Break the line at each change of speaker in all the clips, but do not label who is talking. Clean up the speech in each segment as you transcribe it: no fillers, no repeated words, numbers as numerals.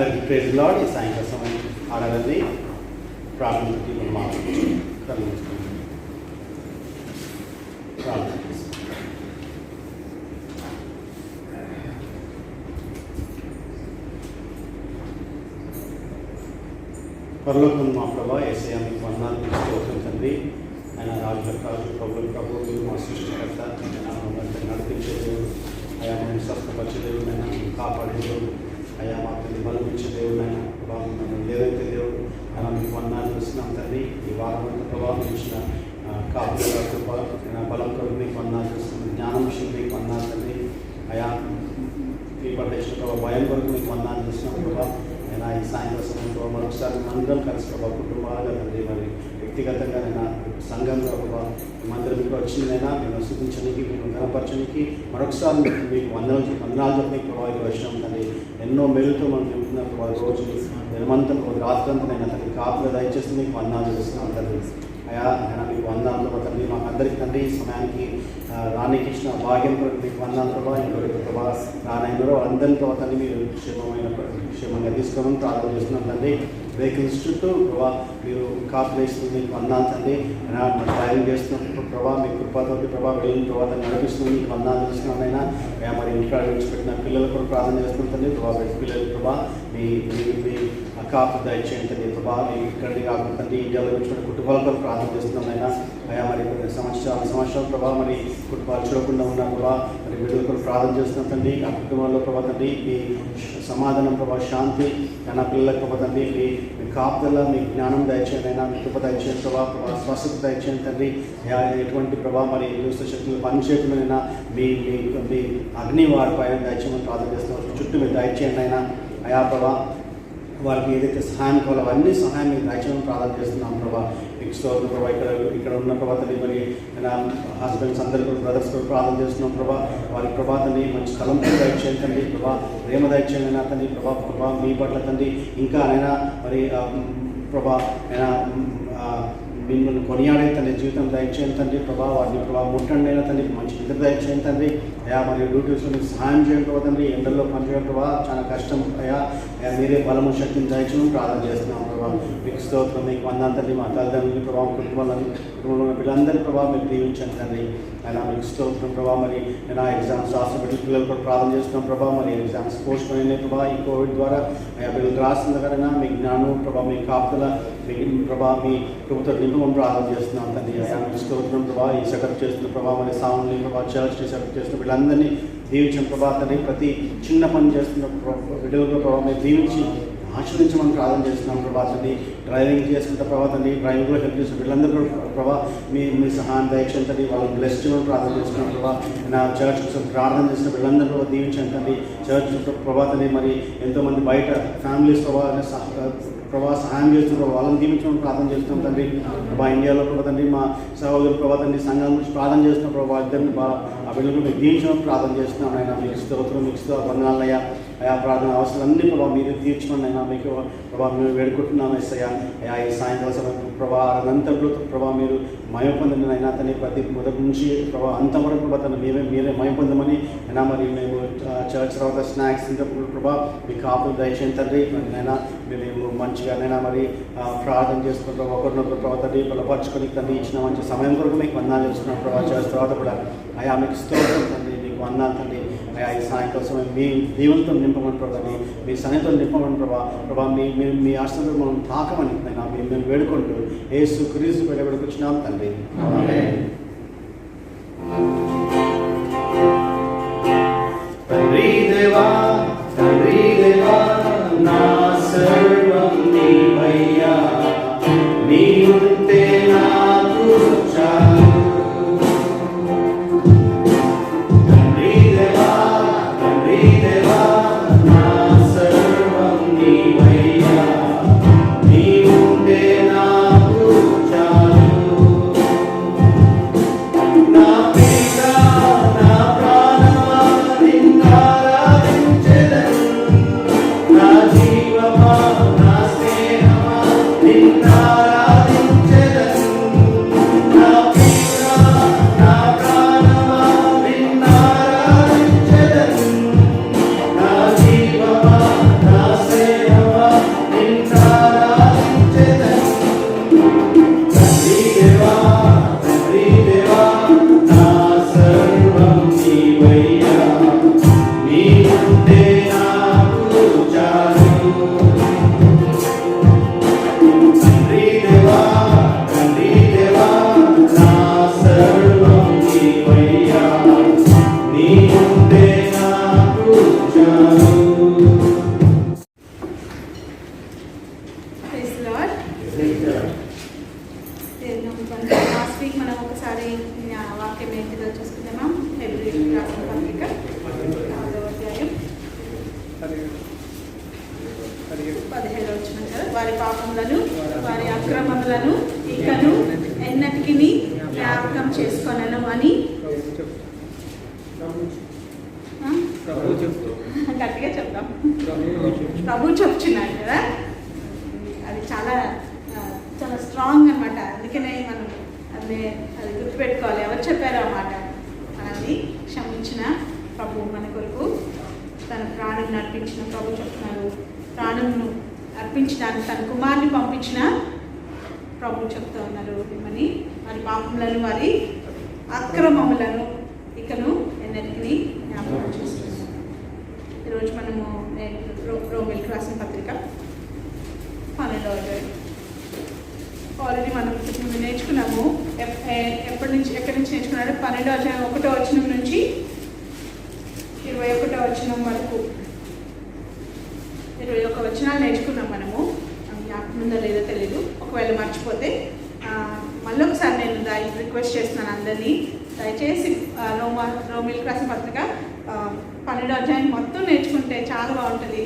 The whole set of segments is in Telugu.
అందరికీ ప్రైజ్ లార్డ్. ఈ సాయంకాల సమయం ఆడాలని ప్రార్థనకి మనం ప్రార్థన పరలోకం మా ప్రభా యేసయ్య మీకు వందనాలు స్తోత్రం తండ్రి. ఆయన రాజుల రాజు ప్రభువు మీరు మా సృష్టికర్త, ఆయన నడిపించే దేవుడు, అయా మేము స్వస్థపరిచే దేవుడు, అయినా కాపాడే దేవుడు, అయా మాకు బలమిచ్చే దేవుడు, అయినా ప్రభావం ఏదైతే దేవుడు అలా మీకు వందనాలు ఇస్తున్నాం తండ్రి. ఈ వారం అంతా ప్రభావం ఇచ్చిన కాపుల కృప బలం కొరకు మీకు వందనాలు చేస్తున్నాం. జ్ఞానం విషయం మీకు వందనాలు తండ్రి. అయా ఈ పట్టించిన ప్రభావ భయం కొరకు మీకు వందనాలు చేస్తున్నాం ప్రభావ. అయినా ఈ సాయంత్రం సమయంలో మరొకసారి అందరం కలిసి ప్రభావ కుటుంబాలుగా తండ్రి, మరి వ్యక్తిగతంగా నేను సంఘంలో ప్రభావ మందిరం మీకు వచ్చిందైనా మేము శుద్ధించడానికి, మేము గణపరచడానికి మరొకసారి మీకు వందనాలు చెప్పి ప్రభావితం వచ్చినాం తండ్రి. ఎన్నో మేలుతో మనం చెబుతున్నాం ప్రభావ. రోజు నిరమంతం రాత్రంతా నేను తండ్రి కాపుగా దయచేసి మీకు వందనాలు చేస్తున్నాం తండ్రి. అయా నేను మీకు వందనాలు తండ్రి. మాకు అందరికీ తండ్రి సమయానికి రానికి ఇచ్చిన భాగ్యం కొరకు మీకు వందనాలు ప్రభావ. ఇంకొకటి ప్రభావ రానైనరో అందరితో తండ్రి మీరు క్షేమంగా తీసుకోమని ప్రార్థన చేస్తున్నాం తండ్రి. వెహికల్స్ చుట్టూ ప్రభావ మీరు కాపులు వేస్తుంది మీకు వందనాలు తండ్రి. డ్రైవింగ్ చేస్తున్నప్పుడు ప్రభావ మీ కృపతో ప్రభావ వెళ్ళిన ప్రభావ నడిపిస్తుంది మీకు వందనాలు చేస్తున్నామైనా. మరి ఇంటికాడ విడిచిపెట్టిన పిల్లల కూడా ప్రార్థన చేస్తుంటుంది ప్రభావ. పిల్లలు ప్రభావ మీ కాపు దయచేయండి ప్రభావ. మీ ఇక్కడి కాకుండా ఇండియాలో విడిచిపెట్టిన కుటుంబాల కూడా ప్రార్థన చేస్తున్నామైనా. అయా మరి సంవత్సరాలు ప్రభావ మరి కుటుంబాలు చూడకుండా ఉన్న ప్రభావ మరి వీళ్ళు కూడా ప్రార్థన చేస్తున్నాం తండ్రి. ఆ కుటుంబంలో ప్రభావ తండ్రి మీ సమాధానం ప్రభావ, శాంతి నా పిల్లలకు ప్రభావ తండ్రి మీ కాపుదల మీ జ్ఞానం దయచేయండి అయినా, మీ కృప దయచేయండి ప్రభావ. స్వస్థత దయచేయండి తండ్రి. ఎటువంటి ప్రభావ మరి దుష్ట శక్తులు పనిచేయకుండా మీ మీ అగ్ని వారి పైన దయచేయమని ప్రార్థన చేస్తున్నాం. చుట్టూ మీరు దయచేయండి అయినా. అయా ప్రభావ వారికి ఏదైతే సహాయం కావాలో అవన్నీ సహాయం మీకు దయచేయమని ప్రార్థన చేస్తున్నాం ప్రభావ. మీకు స్తోత్రం ప్రభావ. ఇక్కడ ఉన్న ప్రభాతని మరి హస్బెండ్స్ అందరూ కూడా బ్రదర్స్ కూడా ప్రార్థన చేస్తున్నాం ప్రభావ. వారి ప్రభాతని మంచి తలంపు దయచేయండి తండ్రి ప్రభావ. ప్రేమ దయచేయండి అయినా తండ్రి ప్రభావ మీ పట్ల తండ్రి. ఇంకా అయినా మరి ప్రభావ అయినా మిమ్మల్ని కొనియాడే తండ్రి జీవితం దయచేయండి తండ్రి ప్రభావ. వారిని ప్రభావ ముట్టండి అయినా తండ్రి మంచి నిద్ర దయచేయండి తండ్రి. అయా మరి డ్యూటీస్లో మీకు సహాయం చేయండి ప్రభావ తండ్రి. ఎండల్లో పనిచేయడం ప్రభావ చాలా కష్టం అయా. మీరే బలము శక్తిని దయచేయడం ప్రార్థన చేస్తున్నాం ప్రభావ. మీకు స్తోత్రం మీకు వందనాలు తండ్రి. మా తల్లిదండ్రులని ప్రభావం కుటుంబంలో ఉన్న పిల్లలందరి ప్రభావం మీరు దీవించండి తండ్రి. అయినా మీకు స్తోత్రం ప్రభావ. మరి నేను ఎగ్జామ్స్ రాసిన పిల్లలు కూడా ప్రార్థన చేస్తున్నాం ప్రభావ. మరి ఎగ్జామ్స్ పోస్ట్ పోయినాయి ప్రభావ ఈ కోవిడ్ ద్వారా. అయా పిల్లలు రాసిన దగ్గరైనా మీ జ్ఞానం ప్రభావ, మీ కాపుదల మీ ప్రభావ, మీ కృపతో నింపమని ప్రార్థన చేస్తున్నాం తండ్రి. అయా మీకు స్తోత్రం ప్రభావ. ఈ సెటప్ చేస్తున్న ప్రభావ మరి సామాన్లు ప్రభావ చర్చ్ని సెటప్ చేస్తున్న వీళ్ళందరినీ దీవించిన ప్రభావ తండ్రి. ప్రతి చిన్న పని చేస్తున్న విడుదల ప్రభావ మీరు దీవించి ఆశ్రయించమని ప్రార్థన చేస్తున్నాం ప్రభావ తండ్రి. డ్రైవింగ్ చేసుకుంటే ప్రభావ తండ్రి, డ్రైవింగ్లో హెల్ప్ చేసిన వీళ్ళందరూ ప్రభావ మీ సహాయం దయచేయండి తండ్రి. వాళ్ళని బ్లెస్ చేయమని ప్రార్థన చేస్తున్నాం ప్రభావ. నా చర్చ్ కోసం ప్రార్థన చేసిన వీళ్ళందరూ ప్రభావ దీవించండి తండ్రి. చర్చ్ ప్రభావ తండ్రి మరి ఎంతోమంది బయట ఫ్యామిలీస్ ప్రభావ సహాయం చేస్తున్న వాళ్ళని దీవించమని ప్రార్థన చేస్తున్నాం తండ్రి. ప్రభా ఇండియాలో ప్రభావ తండ్రి మా సహోదరులు ప్రభావ తండ్రి సంఘం గురించి ప్రార్థన చేస్తున్న ప్రభావ ఇద్దరిని ఆ బిడ్డలు మీకు దీవించమని ప్రార్థన చేస్తున్నాం అయినా. మీకు స్తోత్రం మీకు వందనాలయ్యా. అయా ప్రార్థన అవసరాలన్నీ ప్రభావ మీరు తీర్చమని అయినా మీకు ప్రభావ మేము వేడుకుంటున్నాం ఎస్సయ్యా. అయా ఈ సాయంకాల సమయం ప్రభావ అనంతలో ప్రభావ మీరు మయం పొందిన అయినా తని ప్రతి మొదటి నుంచి ప్రభావ అంతవరకు ప్రభావ తను మీరే మయం పొందమని అయినా. మరి మేము చర్చ్ తర్వాత స్నాక్స్ తింటప్పుడు ప్రభావ మీ కాపులు దయచేయండి తండ్రి. అయినా మేము మంచిగానైనా మరి ప్రార్థన చేసుకుంటాం ఒకరినొకరు ప్రభావ తండ్రి బలపరచుకొని తండ్రి ఇచ్చిన మంచి సమయం కొరకు మీకు వందనాలు చేస్తున్నాం ప్రభావ. చర్చ్ తర్వాత కూడా అయా మీకు స్తోత్రం తండ్రి, మీకు వందనాలు తండ్రి. అయా ఈ సాయంకాల సమయం మీ దీవులతో నింపమని ప్రభావ, మీ సన్నిధితో నింపమని ప్రభావ మీ ఆశ్రమంలో మనం తాకమని అయినా మేము వేడుకుంటూ యేసు క్రీస్తు పేర వేడుకొచ్చినాం తండ్రి. తండ్రి దేవా తండ్రి దేవా నా సర్వం నీవయ్యా, నీవుంటే నాకు చాలు. తండ్రి దేవా నా సర్వం నీవయ్యా, నీవుంటే నాకు చాలు.
మనం అని గట్టిగా చెప్తాం. ప్రభు చెప్తున్నాడు కదా, అది చాలా చాలా స్ట్రాంగ్ అనమాట. అందుకనే మనం అది గుర్తుపెట్టుకోవాలి. ఎవరు చెప్పారు ఆ మాట? మనల్ని క్షమించిన ప్రభు, మన కొరకు తన ప్రాణం అర్పించిన ప్రభు చెప్తున్నారు. ప్రాణంను అర్పించడానికి తన కుమారుని పంపించిన ప్రభు చెప్తూ ఉన్నారు. మిమ్మల్ని వారి పాపములను వారి అక్రమములను ఇకను ఎన్నటికీ జ్ఞాపకం చేస్తున్నారు. ఈరోజు మనము రోమిల్కి రాసిన పత్రిక 12వ అధ్యాయం ఆల్రెడీ మనం నేర్చుకున్నాము. ఎక్కడి నుంచి నేర్చుకున్నాడు? 12వ అధ్యాయం 1వ వచనం నుంచి 21వ వచనం వరకు 21 వచనాలు నేర్చుకున్నాం మనము. జ్ఞాపకం ఉందో లేదో తెలియదు. ఒకవేళ మర్చిపోతే మళ్ళీ ఒకసారి నేను రిక్వెస్ట్ చేస్తున్నాను అందరినీ, దయచేసి రోమిల్కి రాసిన పత్రిక 12వ అధ్యాయం మొత్తం నేర్చుకుంటే చాలా బాగుంటుంది.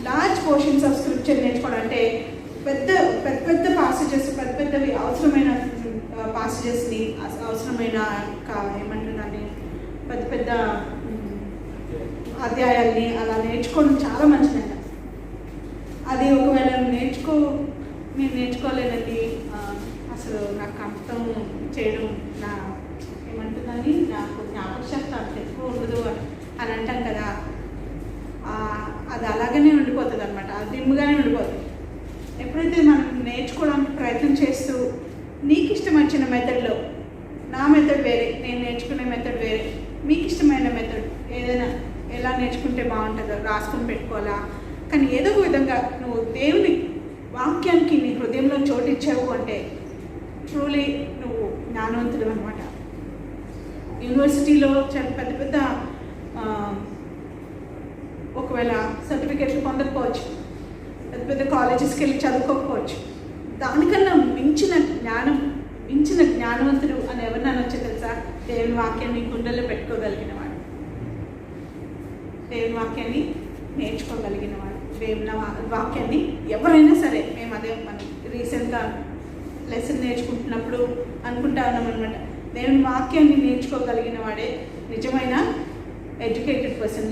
లార్జ్ పోర్షన్స్ ఆఫ్ స్క్రిప్చర్ నేర్చుకోవడం అంటే పెద్ద పాసేజెస్, పెద్దవి అవసరమైన పాసేజెస్ని, అవసరమైన ఏమంటున్నాను పెద్ద అధ్యాయాల్ని అలా నేర్చుకోవడం చాలా మంచిదండి. అది ఒకవేళ నేను నేర్చుకోలేనండి, అసలు నాకు అర్థం చేయడం ఏమంటుందని నాకు జ్ఞాపకశక్తి అంత ఎక్కువ ఉండదు అని అంటాం కదా, అది అలాగనే ఉండిపోతుంది అనమాట. అది దిమ్ముగానే ఉండిపోతుంది. ఎప్పుడైతే మనం నేర్చుకోవడానికి ప్రయత్నం చేస్తూ నీకు ఇష్టం వచ్చిన మెథడ్లో, నా మెథడ్ వేరే, నేను నేర్చుకునే మెథడ్ వేరే, మీకు ఇష్టమైన మెథడ్ ఏదైనా ఎలా నేర్చుకుంటే బాగుంటుందో రాసుకొని పెట్టుకోవాలా. కానీ ఏదో ఒక విధంగా నువ్వు దేవుని వాక్యానికి నీ హృదయంలో చోటు ఇచ్చావు అంటే ట్రూలీ నువ్వు జ్ఞానవంతుడు అనమాట. యూనివర్సిటీలో చాలా పెద్ద ఒకవేళ సర్టిఫికేట్లు పొందకపోవచ్చు, పెద్ద కాలేజెస్కి వెళ్ళి చదువుకోకపోవచ్చు, దానికన్నా మించిన జ్ఞానవంతుడు అని ఎవరినైనా వచ్చే తెలుసా? దేవుని వాక్యాన్ని గుండెల్లో పెట్టుకోగలిగిన వాడు, దేవుని వాక్యాన్ని నేర్చుకోగలిగిన వాడు, దేవుని వాక్యాన్ని ఎవరైనా సరే. మేము అదే మనం రీసెంట్గా లెసన్ నేర్చుకుంటున్నప్పుడు అనుకుంటా ఉన్నాం అనమాట, దేవుని వాక్యాన్ని నేర్చుకోగలిగిన వాడే నిజమైన ఎడ్యుకేటెడ్ పర్సన్,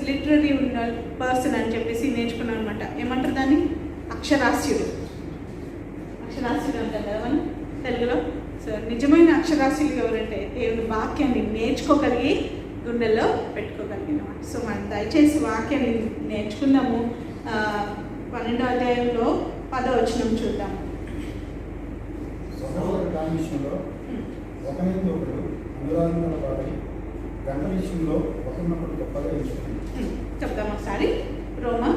లిటరరీ ఉన్న పర్సన్ అని చెప్పేసి నేర్చుకున్నాం అనమాట. ఏమంటారు దాన్ని? అక్షరాస్యుడు అంటారు కదా మనం తెలుగులో. సో నిజమైన అక్షరాస్యులు ఎవరంటే దేవుని వాక్యాన్ని నేర్చుకోగలిగి గుండెల్లో పెట్టుకోగలిగిన వాడు. సో మనం దయచేసి వాక్యాన్ని నేర్చుకుందాము. 12వ అధ్యాయంలో 10వ వచనం చూద్దాము. చెప్తాం ఒకసారి. రోమా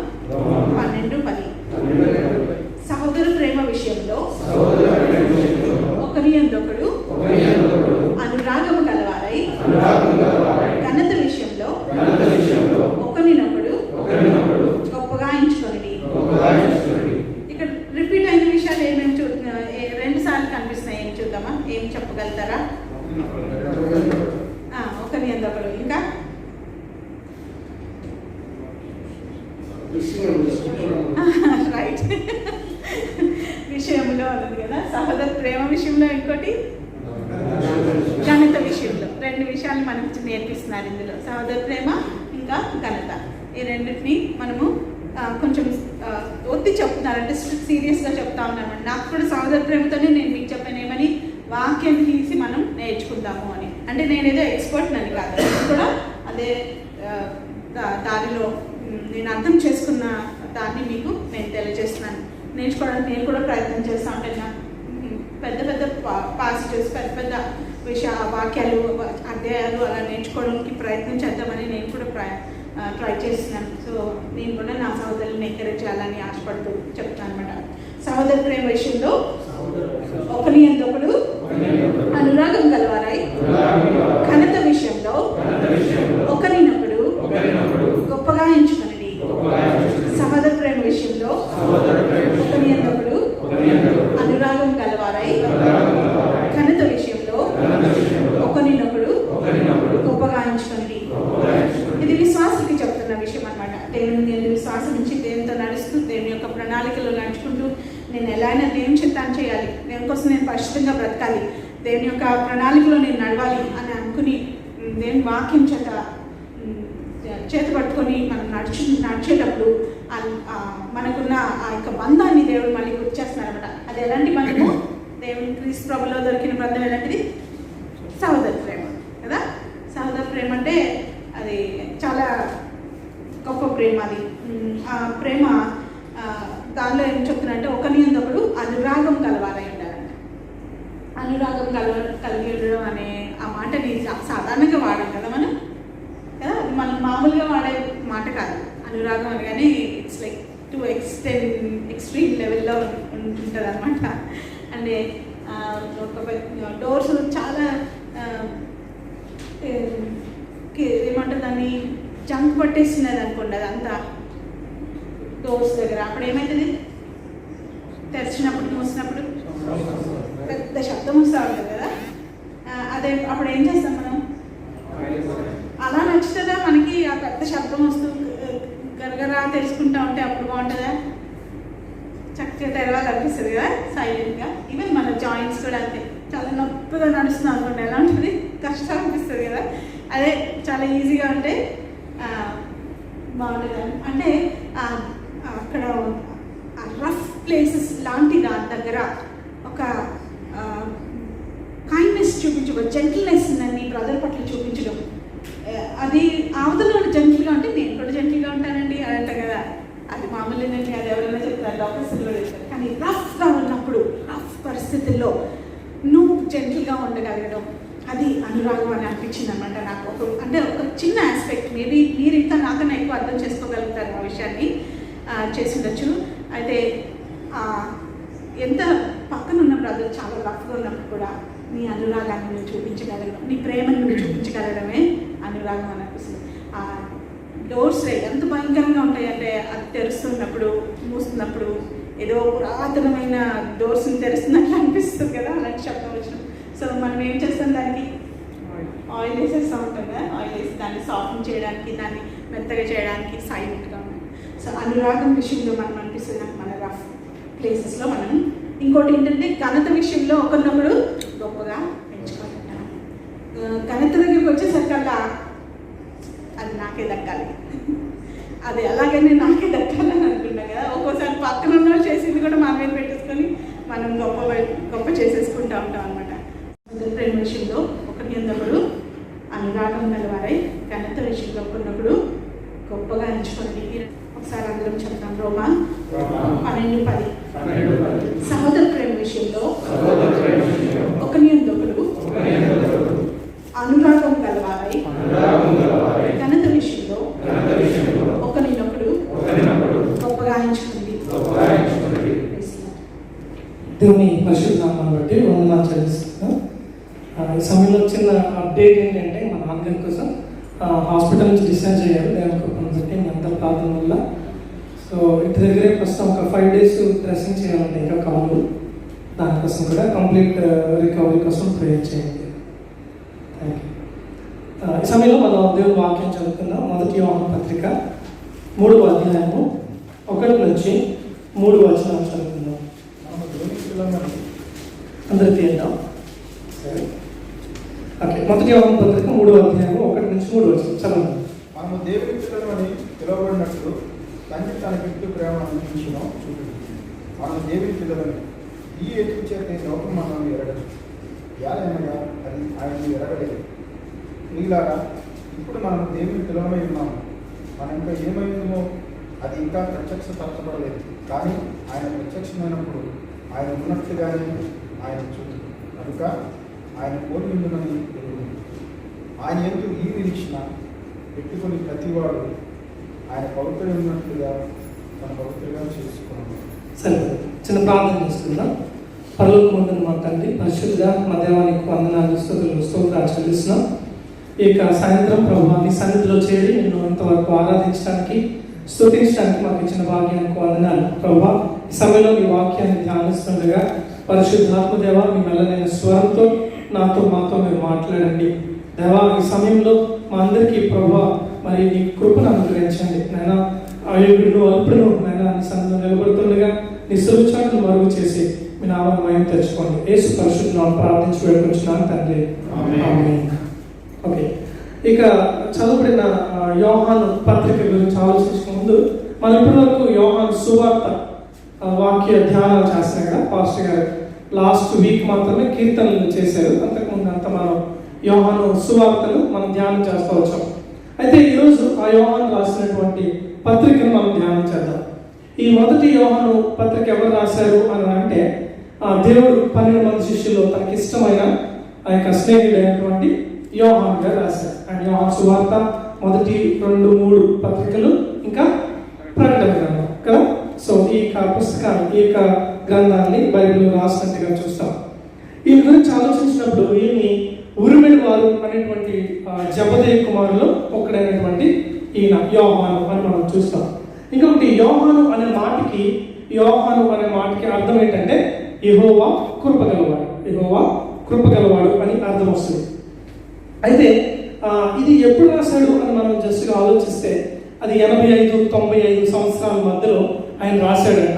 12:10. సహోదర ప్రేమ విషయంలో ఒకరియందొకడు అనురాగము గలవారై, ఘనత విషయంలో ఒకరినొకడు గొప్పగా ఎంచుకొనిడి. ఇక్కడ రిపీట్ అయిన విషయాలు ఏమేమి 2 సార్లు కనిపిస్తున్నాయి. ఏం చూద్దామా? ఏం చెప్పగలుగుతారా? ఒకరియందొకడు, ఇంకా రైట్ విషయంలో అన్నది కదా. సహోదర ప్రేమ విషయంలో, ఇంకోటి ఘనత విషయంలో. 2 విషయాలు మనకు నేర్పిస్తున్నారు ఇందులో. సహోదర ప్రేమ ఇంకా ఘనత. ఈ రెండింటిని మనము కొంచెం ఒత్తి చెప్తున్నారంటే సీరియస్గా చెప్తా ఉన్నామండి. నాకు కూడా సహోదర ప్రేమతోనే నేను మీకు చెప్పాను ఏమని, వాక్యం తీసి మనం నేర్చుకుందాము అని. అంటే నేనేదో ఎక్స్పర్ట్ అని కాదు, కూడా అదే దారిలో నేను అర్థం చేసుకున్న దాన్ని మీకు నేను తెలియజేస్తున్నాను. నేర్చుకోవడానికి నేను కూడా ప్రయత్నం చేస్తూ ఉంటాను. పెద్ద పాసేజెస్, పెద్ద వాక్యాలు, అధ్యాయాలు అలా నేర్చుకోవడానికి ప్రయత్నం చేద్దామని నేను కూడా ట్రై చేస్తున్నాను. సో నేను కూడా నా సహోదరులను ఎంకరేజ్ చేయాలని ఆశపడుతూ చెప్తాను అనమాట. సహోదర ప్రేమ విషయంలో ఒకరియందొకడు అనురాగం గలవారై, ఘనత విషయంలో ఒకరినొకడు గొప్పగా ఎంచుకొనిడి. సహోదర ప్రేమ విషయంలో ఒకరియందొకడు అనురాగం గలవారై, ఘనత విషయంలో ఒకరినొకడు గొప్పగా ఎంచుకొనిడి. ఇది విశ్వాసులకి చెప్తున్న విషయం అనమాట. దేవుని విశ్వాసం నుంచి దేవునితో నడుస్తూ, దేవుని యొక్క ప్రణాళికలో నడుచుకుంటూ, నేను ఎలా అయినా దేవుని చిత్తాన్ని చేయాలి, దేవుని కోసం నేను పరిశుద్ధంగా బ్రతకాలి, దేవుని యొక్క ప్రణాళికలో నేను నడవాలి అని అనుకుని దేవుని వాక్యం చేత పట్టుకొని మనం నడిచేటప్పుడు మనకున్న ఆ యొక్క బంధాన్ని దేవుడు మళ్ళీ గుర్తు చేస్తున్నారు అనమాట. అది ఎలాంటి బంధము? దేవుని క్రీస్తు ప్రభులో దొరికిన బంధం ఎలాంటిది? సహోదర ప్రేమ కదా. సహోదర ప్రేమ అంటే అది చాలా గొప్ప ప్రేమ. అది ఆ ప్రేమ దానిలో ఏం చెప్తున్నారంటే ఒకరిని ఒకడు అనురాగం కలవాలై ఉండాలంట. అనురాగం కలిగి ఉండడం అనే ఆ మాటని సాధారణంగా వాడాం కదా మనం కదా. అది మనం మామూలుగా వాడే మాట కాదు అనురాగం అని, కానీ ఇట్స్ లైక్ టు ఎక్స్ట్రీమ్ లెవెల్లో ఉంటుంది అనమాట. అంటే ఒక డోర్స్ చాలా ఏమంటారు దాన్ని జంక్ పట్టేస్తున్నది అనుకోండి, అదంతా డోర్స్ దగ్గర. అప్పుడు ఏమవుతుంది? తెరిచినప్పుడు మూసినప్పుడు పెద్ద శబ్దం వస్తూ ఉంటుంది కదా. అదే అప్పుడు ఏం చేస్తాం మనం? అలా నచ్చుతుందా మనకి? ఆ పెద్ద శబ్దం వస్తూ గరగరా తెలుసుకుంటా ఉంటే అప్పుడు బాగుంటుందా? చక్కగా తెరవాలనిపిస్తుంది కదా సైలెంట్గా. ఈవెన్ మన జాయింట్స్ కూడా అంతే. చాలా నొప్పిగా నడుస్తున్నాం అనుకోండి, ఎలా ఉంటుంది? కష్టం అనిపిస్తుంది కదా. అదే చాలా ఈజీగా ఉంటే బాగుంటుంది. అంటే అక్కడ రఫ్ ప్లేసెస్ లాంటి దాని దగ్గర ఒక కైండ్నెస్ చూపించడం, జెంటిల్నెస్ నీ బ్రదర్ పట్ల చూపించడం. అది అవతల జెంటిల్గా ఉంటే నేను కూడా జెంటిల్గా ఉంటానండి అని అంట కదా. అది మామూలుగానండి, అది ఎవరైనా చెప్తారు, ఆఫీసులో చెప్తారు. కానీ రఫ్గా ఉన్నప్పుడు, రఫ్ పరిస్థితుల్లో నువ్వు జెంటిల్గా ఉండగలగడం, అది అనురాగం అని అనిపించింది అనమాట నాకు. అంటే ఒక చిన్న ఆస్పెక్ట్, మేబీ మీరు ఇంకా నాకన్నా ఎక్కువ అర్థం చేసుకోగలుగుతారు ఆ విషయాన్ని. చేసి ఉండొచ్చు. అయితే ఎంత పక్కనున్న బ్రదర్ చాలా రఫ్గా ఉన్నప్పుడు కూడా నీ అనురాగాన్ని నువ్వు చూపించగలగడం, నీ ప్రేమను నువ్వు చూపించగలగడమే అనురాగం అని అనిపిస్తుంది. ఆ డోర్స్ ఎంత భయంకరంగా ఉంటాయంటే, అది తెరుస్తున్నప్పుడు మూస్తున్నప్పుడు ఏదో పురాతనమైన డోర్స్ని తెరుస్తున్నట్లు అనిపిస్తుంది కదా, అలాంటి శబ్దం వచ్చినప్పుడు. సో మనం ఏం చేస్తాం? దానికి ఆయిల్ వేసేస్తూ ఉంటాం కదా. ఆయిల్ వేసి దాన్ని సాఫ్ట్ చేయడానికి, దాన్ని మెత్తగా చేయడానికి సైలెంట్గా ఉంటాం. సో అనురాగం విషయంలో మనం అనిపిస్తుంది నాకు మన రఫ్ ప్లేసెస్లో మనం. ఇంకోటి ఏంటంటే ఘనత విషయంలో ఒకరినొకడు గొప్పగా పెంచుకుంటాం. ఘనత దగ్గరికి వచ్చేసరికల్లా అది నాకే దక్కాలి, అది ఎలాగైనా నాకే దక్కాలని అనుకుంటాం కదా. ఒక్కోసారి పక్కన ఉన్న వాళ్ళు చేసింది కూడా మన మీద పెట్టేసుకొని మనం గొప్ప చేసేసుకుంటూ ఉంటాం అనమాట. ప్రేమ విషయంలో ఒకరినొకడు అనురాగం గలవారై ఘనత విషయంలో ఒకరినొకడు గొప్పగా ఎంచుకోండి. ఒకసారి అందరం చెప్తాం. రోమా 12:10. సహోదర ప్రేమ విషయంలో ఒకరినొకడు అనురాగం గలవారై ఘనత విషయంలో ఒకరినొకడు గొప్పగా ఎంచుకోండి.
దేవుని పరిశుద్ధ నామాన్ని బట్టి వందనాలు చెల్లిస్తున్నాం. ఈ సమయంలో చిన్న అప్డేట్ ఏంటంటే, మా నాన్నగారి కోసం హాస్పిటల్ నుంచి డిశ్చార్జ్ అయ్యారు. దేవుని కృపను బట్టి మీ అందరి ప్రార్థన వల్ల. సో ఇంటి దగ్గరే ప్రస్తుతం ఒక 5 days డ్రెస్సింగ్ చేయాలంటే ఇంకా కాదు. దానికోసం కూడా కంప్లీట్ రికవరీ కోసం ప్రేయర్ చేయండి. Thank you. ఈ సమయంలో మనం దేవుని వాక్యం చదువుకుందాం. 1 యోహాను పత్రిక 3వ అధ్యాయము 1 నుంచి 3 వచనాలు చదువుకుందాం. అందరూ తీద్దాం. ఓకే, 1 యోహాను పత్రిక 3వ అధ్యాయము 1 నుంచి 3 వచనం చదవండి.
మనము దేవుని పిల్లలని పిలువబడినట్లు తండ్రి తన వ్యక్తి ప్రేమను అందించడం చూపించింది. మనం దేవుని పిల్లలని ఈ ఎదుగు చేత లోకం మనం ఎరగదు, ఏలైనగా అది ఆయన్ని ఎరగలేదు. మీలాగా ఇప్పుడు మనం దేవుని పిల్లలమై ఉన్నాము. మనం ఇంకా ఏమైందో అది ఇంకా ప్రత్యక్షపరచబడలేదు, కానీ ఆయన ప్రత్యక్షమైనప్పుడు ఆయన ఉన్నట్లుగానే ఆయన చూడు. కనుక ఆయన కోరుకుందని ఎదుగు ఆయన ఎందుకు ఈ నిరీక్షణ పెట్టుకుని ప్రతివాడు ఆయన పవిత్రుడు ఉన్నట్లుగా మన పవిత్రుగా చేసుకున్నాము.
సరే, చిన్న ప్రార్థన చేసుకుందాం. పరలోకమందున మా తండ్రి, పరిశుద్ధ మా దేవానికి వందనాలు, స్తుతులు, స్తోత్రాలు చెల్లిస్తున్నాం. ఈ యొక్క సాయంత్రం ప్రభువా నీ సన్నిధిలో చేరి నిన్ను ఇంతవరకు ఆరాధించడానికి, స్తుతించడానికి మాకు ఇచ్చిన భాగ్యానికి వందనాలు. ప్రభువా ఈ సమయంలో మీ వాక్యాన్ని ధ్యానిస్తుండగా పరిశుద్ధాత్మ దేవా మీ మెల్లనైన స్వరంతో నాతో మాతో మీరు మాట్లాడండి. దేవా ఈ సమయంలో మా అందరికీ ప్రభువా మరి నీ కృపను అనుగ్రహించండి. నాయన అల్పుడును నాయన నీ సన్నిధిలో నిలబడుతుండగా నీ సురక్షను మరుగు చేసి మీ నామాన్ని మహిమ తెచ్చుకోండి. యేసు పరిశుద్ధ నామమున ప్రార్థించి వేడుకొంచున్నాను తండ్రి. ఆమేన్. ఓకే, ఇక చదువుబడిన యోహాను పత్రిక గురించి ఆలోచించక ముందు మనం ఇప్పటివరకు యోహాను సువార్త వాక్య ధ్యానాలు చేస్తున్నాం కదా. పాస్టర్ గారు లాస్ట్ వీక్ మాత్రమే కీర్తనలు చేశారు. అంతకుముందు అంతా మనం యోహాను సువార్తను మనం ధ్యానం చేస్తూ వచ్చాం. అయితే ఈరోజు ఆ యోహాను రాసినటువంటి పత్రికను మనం ధ్యానం చేద్దాం. ఈ మొదటి యోహాను పత్రిక ఎవరు రాశారు అని అంటే దేవుడు 12 మంది శిష్యుల్లో తనకి ఇష్టమైన ఆ యొక్క స్నేహితుడైనటువంటి యోహాను గారు రాశారు. అండ్ యోహాను సువార్త, మొదటి 2, 3 పత్రికలు, ఇంకా ప్రకటన గ్రంథం కదా. సో ఈ పుస్తకాలు, ఈ యొక్క గ్రంథాన్ని బైబిల్ రాసినట్టుగా చూస్తాం. ఈ గురించి ఆలోచించినప్పుడు ఈయన్ని ఉరిమెడి వారు అనేటువంటి జబదేయి కుమారులు ఒకడైనటువంటి ఈయన యోహాను అని మనం చూస్తాం. ఇంకొకటి యోహాను అనే మాటకి అర్థం ఏంటంటే యెహోవా కృపగలవాడు, యెహోవా కృపగలవాడు అని అర్థం వస్తుంది. అయితే ఇది ఎప్పుడు రాశాడు అని మనం జస్ట్గా ఆలోచిస్తే అది 85-95 సంవత్సరాల మధ్యలో ఆయన రాశాడట.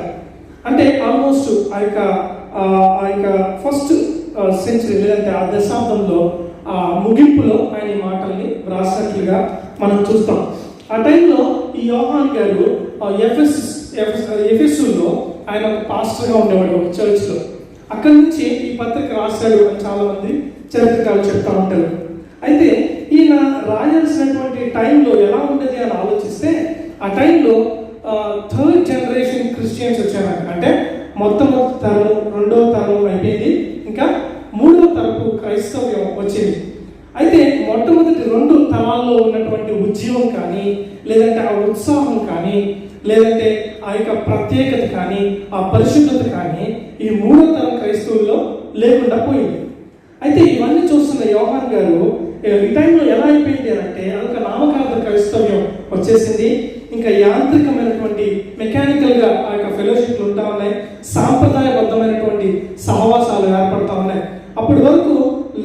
అంటే ఆల్మోస్ట్ ఆ యొక్క ఫస్ట్ సెంచరీ లేదంటే ఆ దశాబ్దంలో ముగింపులో ఆయన ఈ మాటల్ని రాసినట్లుగా మనం చూస్తాం. ఆ టైంలో ఈ యోహాను గారు ఎఫెసులో ఆయన ఒక పాస్టర్గా ఉండేవాడు ఒక చర్చ్లో. అక్కడి నుంచి ఈ పత్రిక రాశాడు అని చాలా మంది చరిత్రకారులు చెప్తా ఉంటారు. అయితే ఈయన రాయాల్సినటువంటి టైంలో ఎలా ఉండేది అని ఆలోచిస్తే ఆ టైంలో 3rd జనరేషన్ క్రిస్టియన్స్ వచ్చారు. అంటే మొట్టమొదటి తరం, 2వ తరం అయిపోయింది, ఇంకా 3వ తరపు క్రైస్తవ్యం వచ్చింది. అయితే మొట్టమొదటి 2 తరాల్లో ఉన్నటువంటి ఉద్యమం కానీ, లేదంటే ఆ ఉత్సాహం కానీ, లేదంటే ఆ యొక్క ప్రత్యేకత కానీ, ఆ పరిశుద్ధత కానీ ఈ 3వ తరం క్రైస్తవుల్లో లేకుండా పోయింది. అయితే ఇవన్నీ చూస్తున్న యోహాను గారు ఈ టైంలో ఎలా అయిపోయింది అంటే అదొక నామకార్థ క్రైస్తవ్యం వచ్చేసింది. ఇంకా యాంత్రికమైనటువంటి మెకానికల్గా ఆ యొక్క ఫెలోషిప్లు ఉంటా ఉన్నాయి, సాంప్రదాయబద్ధమైనటువంటి సహవాసాలు ఏర్పడతా ఉన్నాయి. అప్పటి వరకు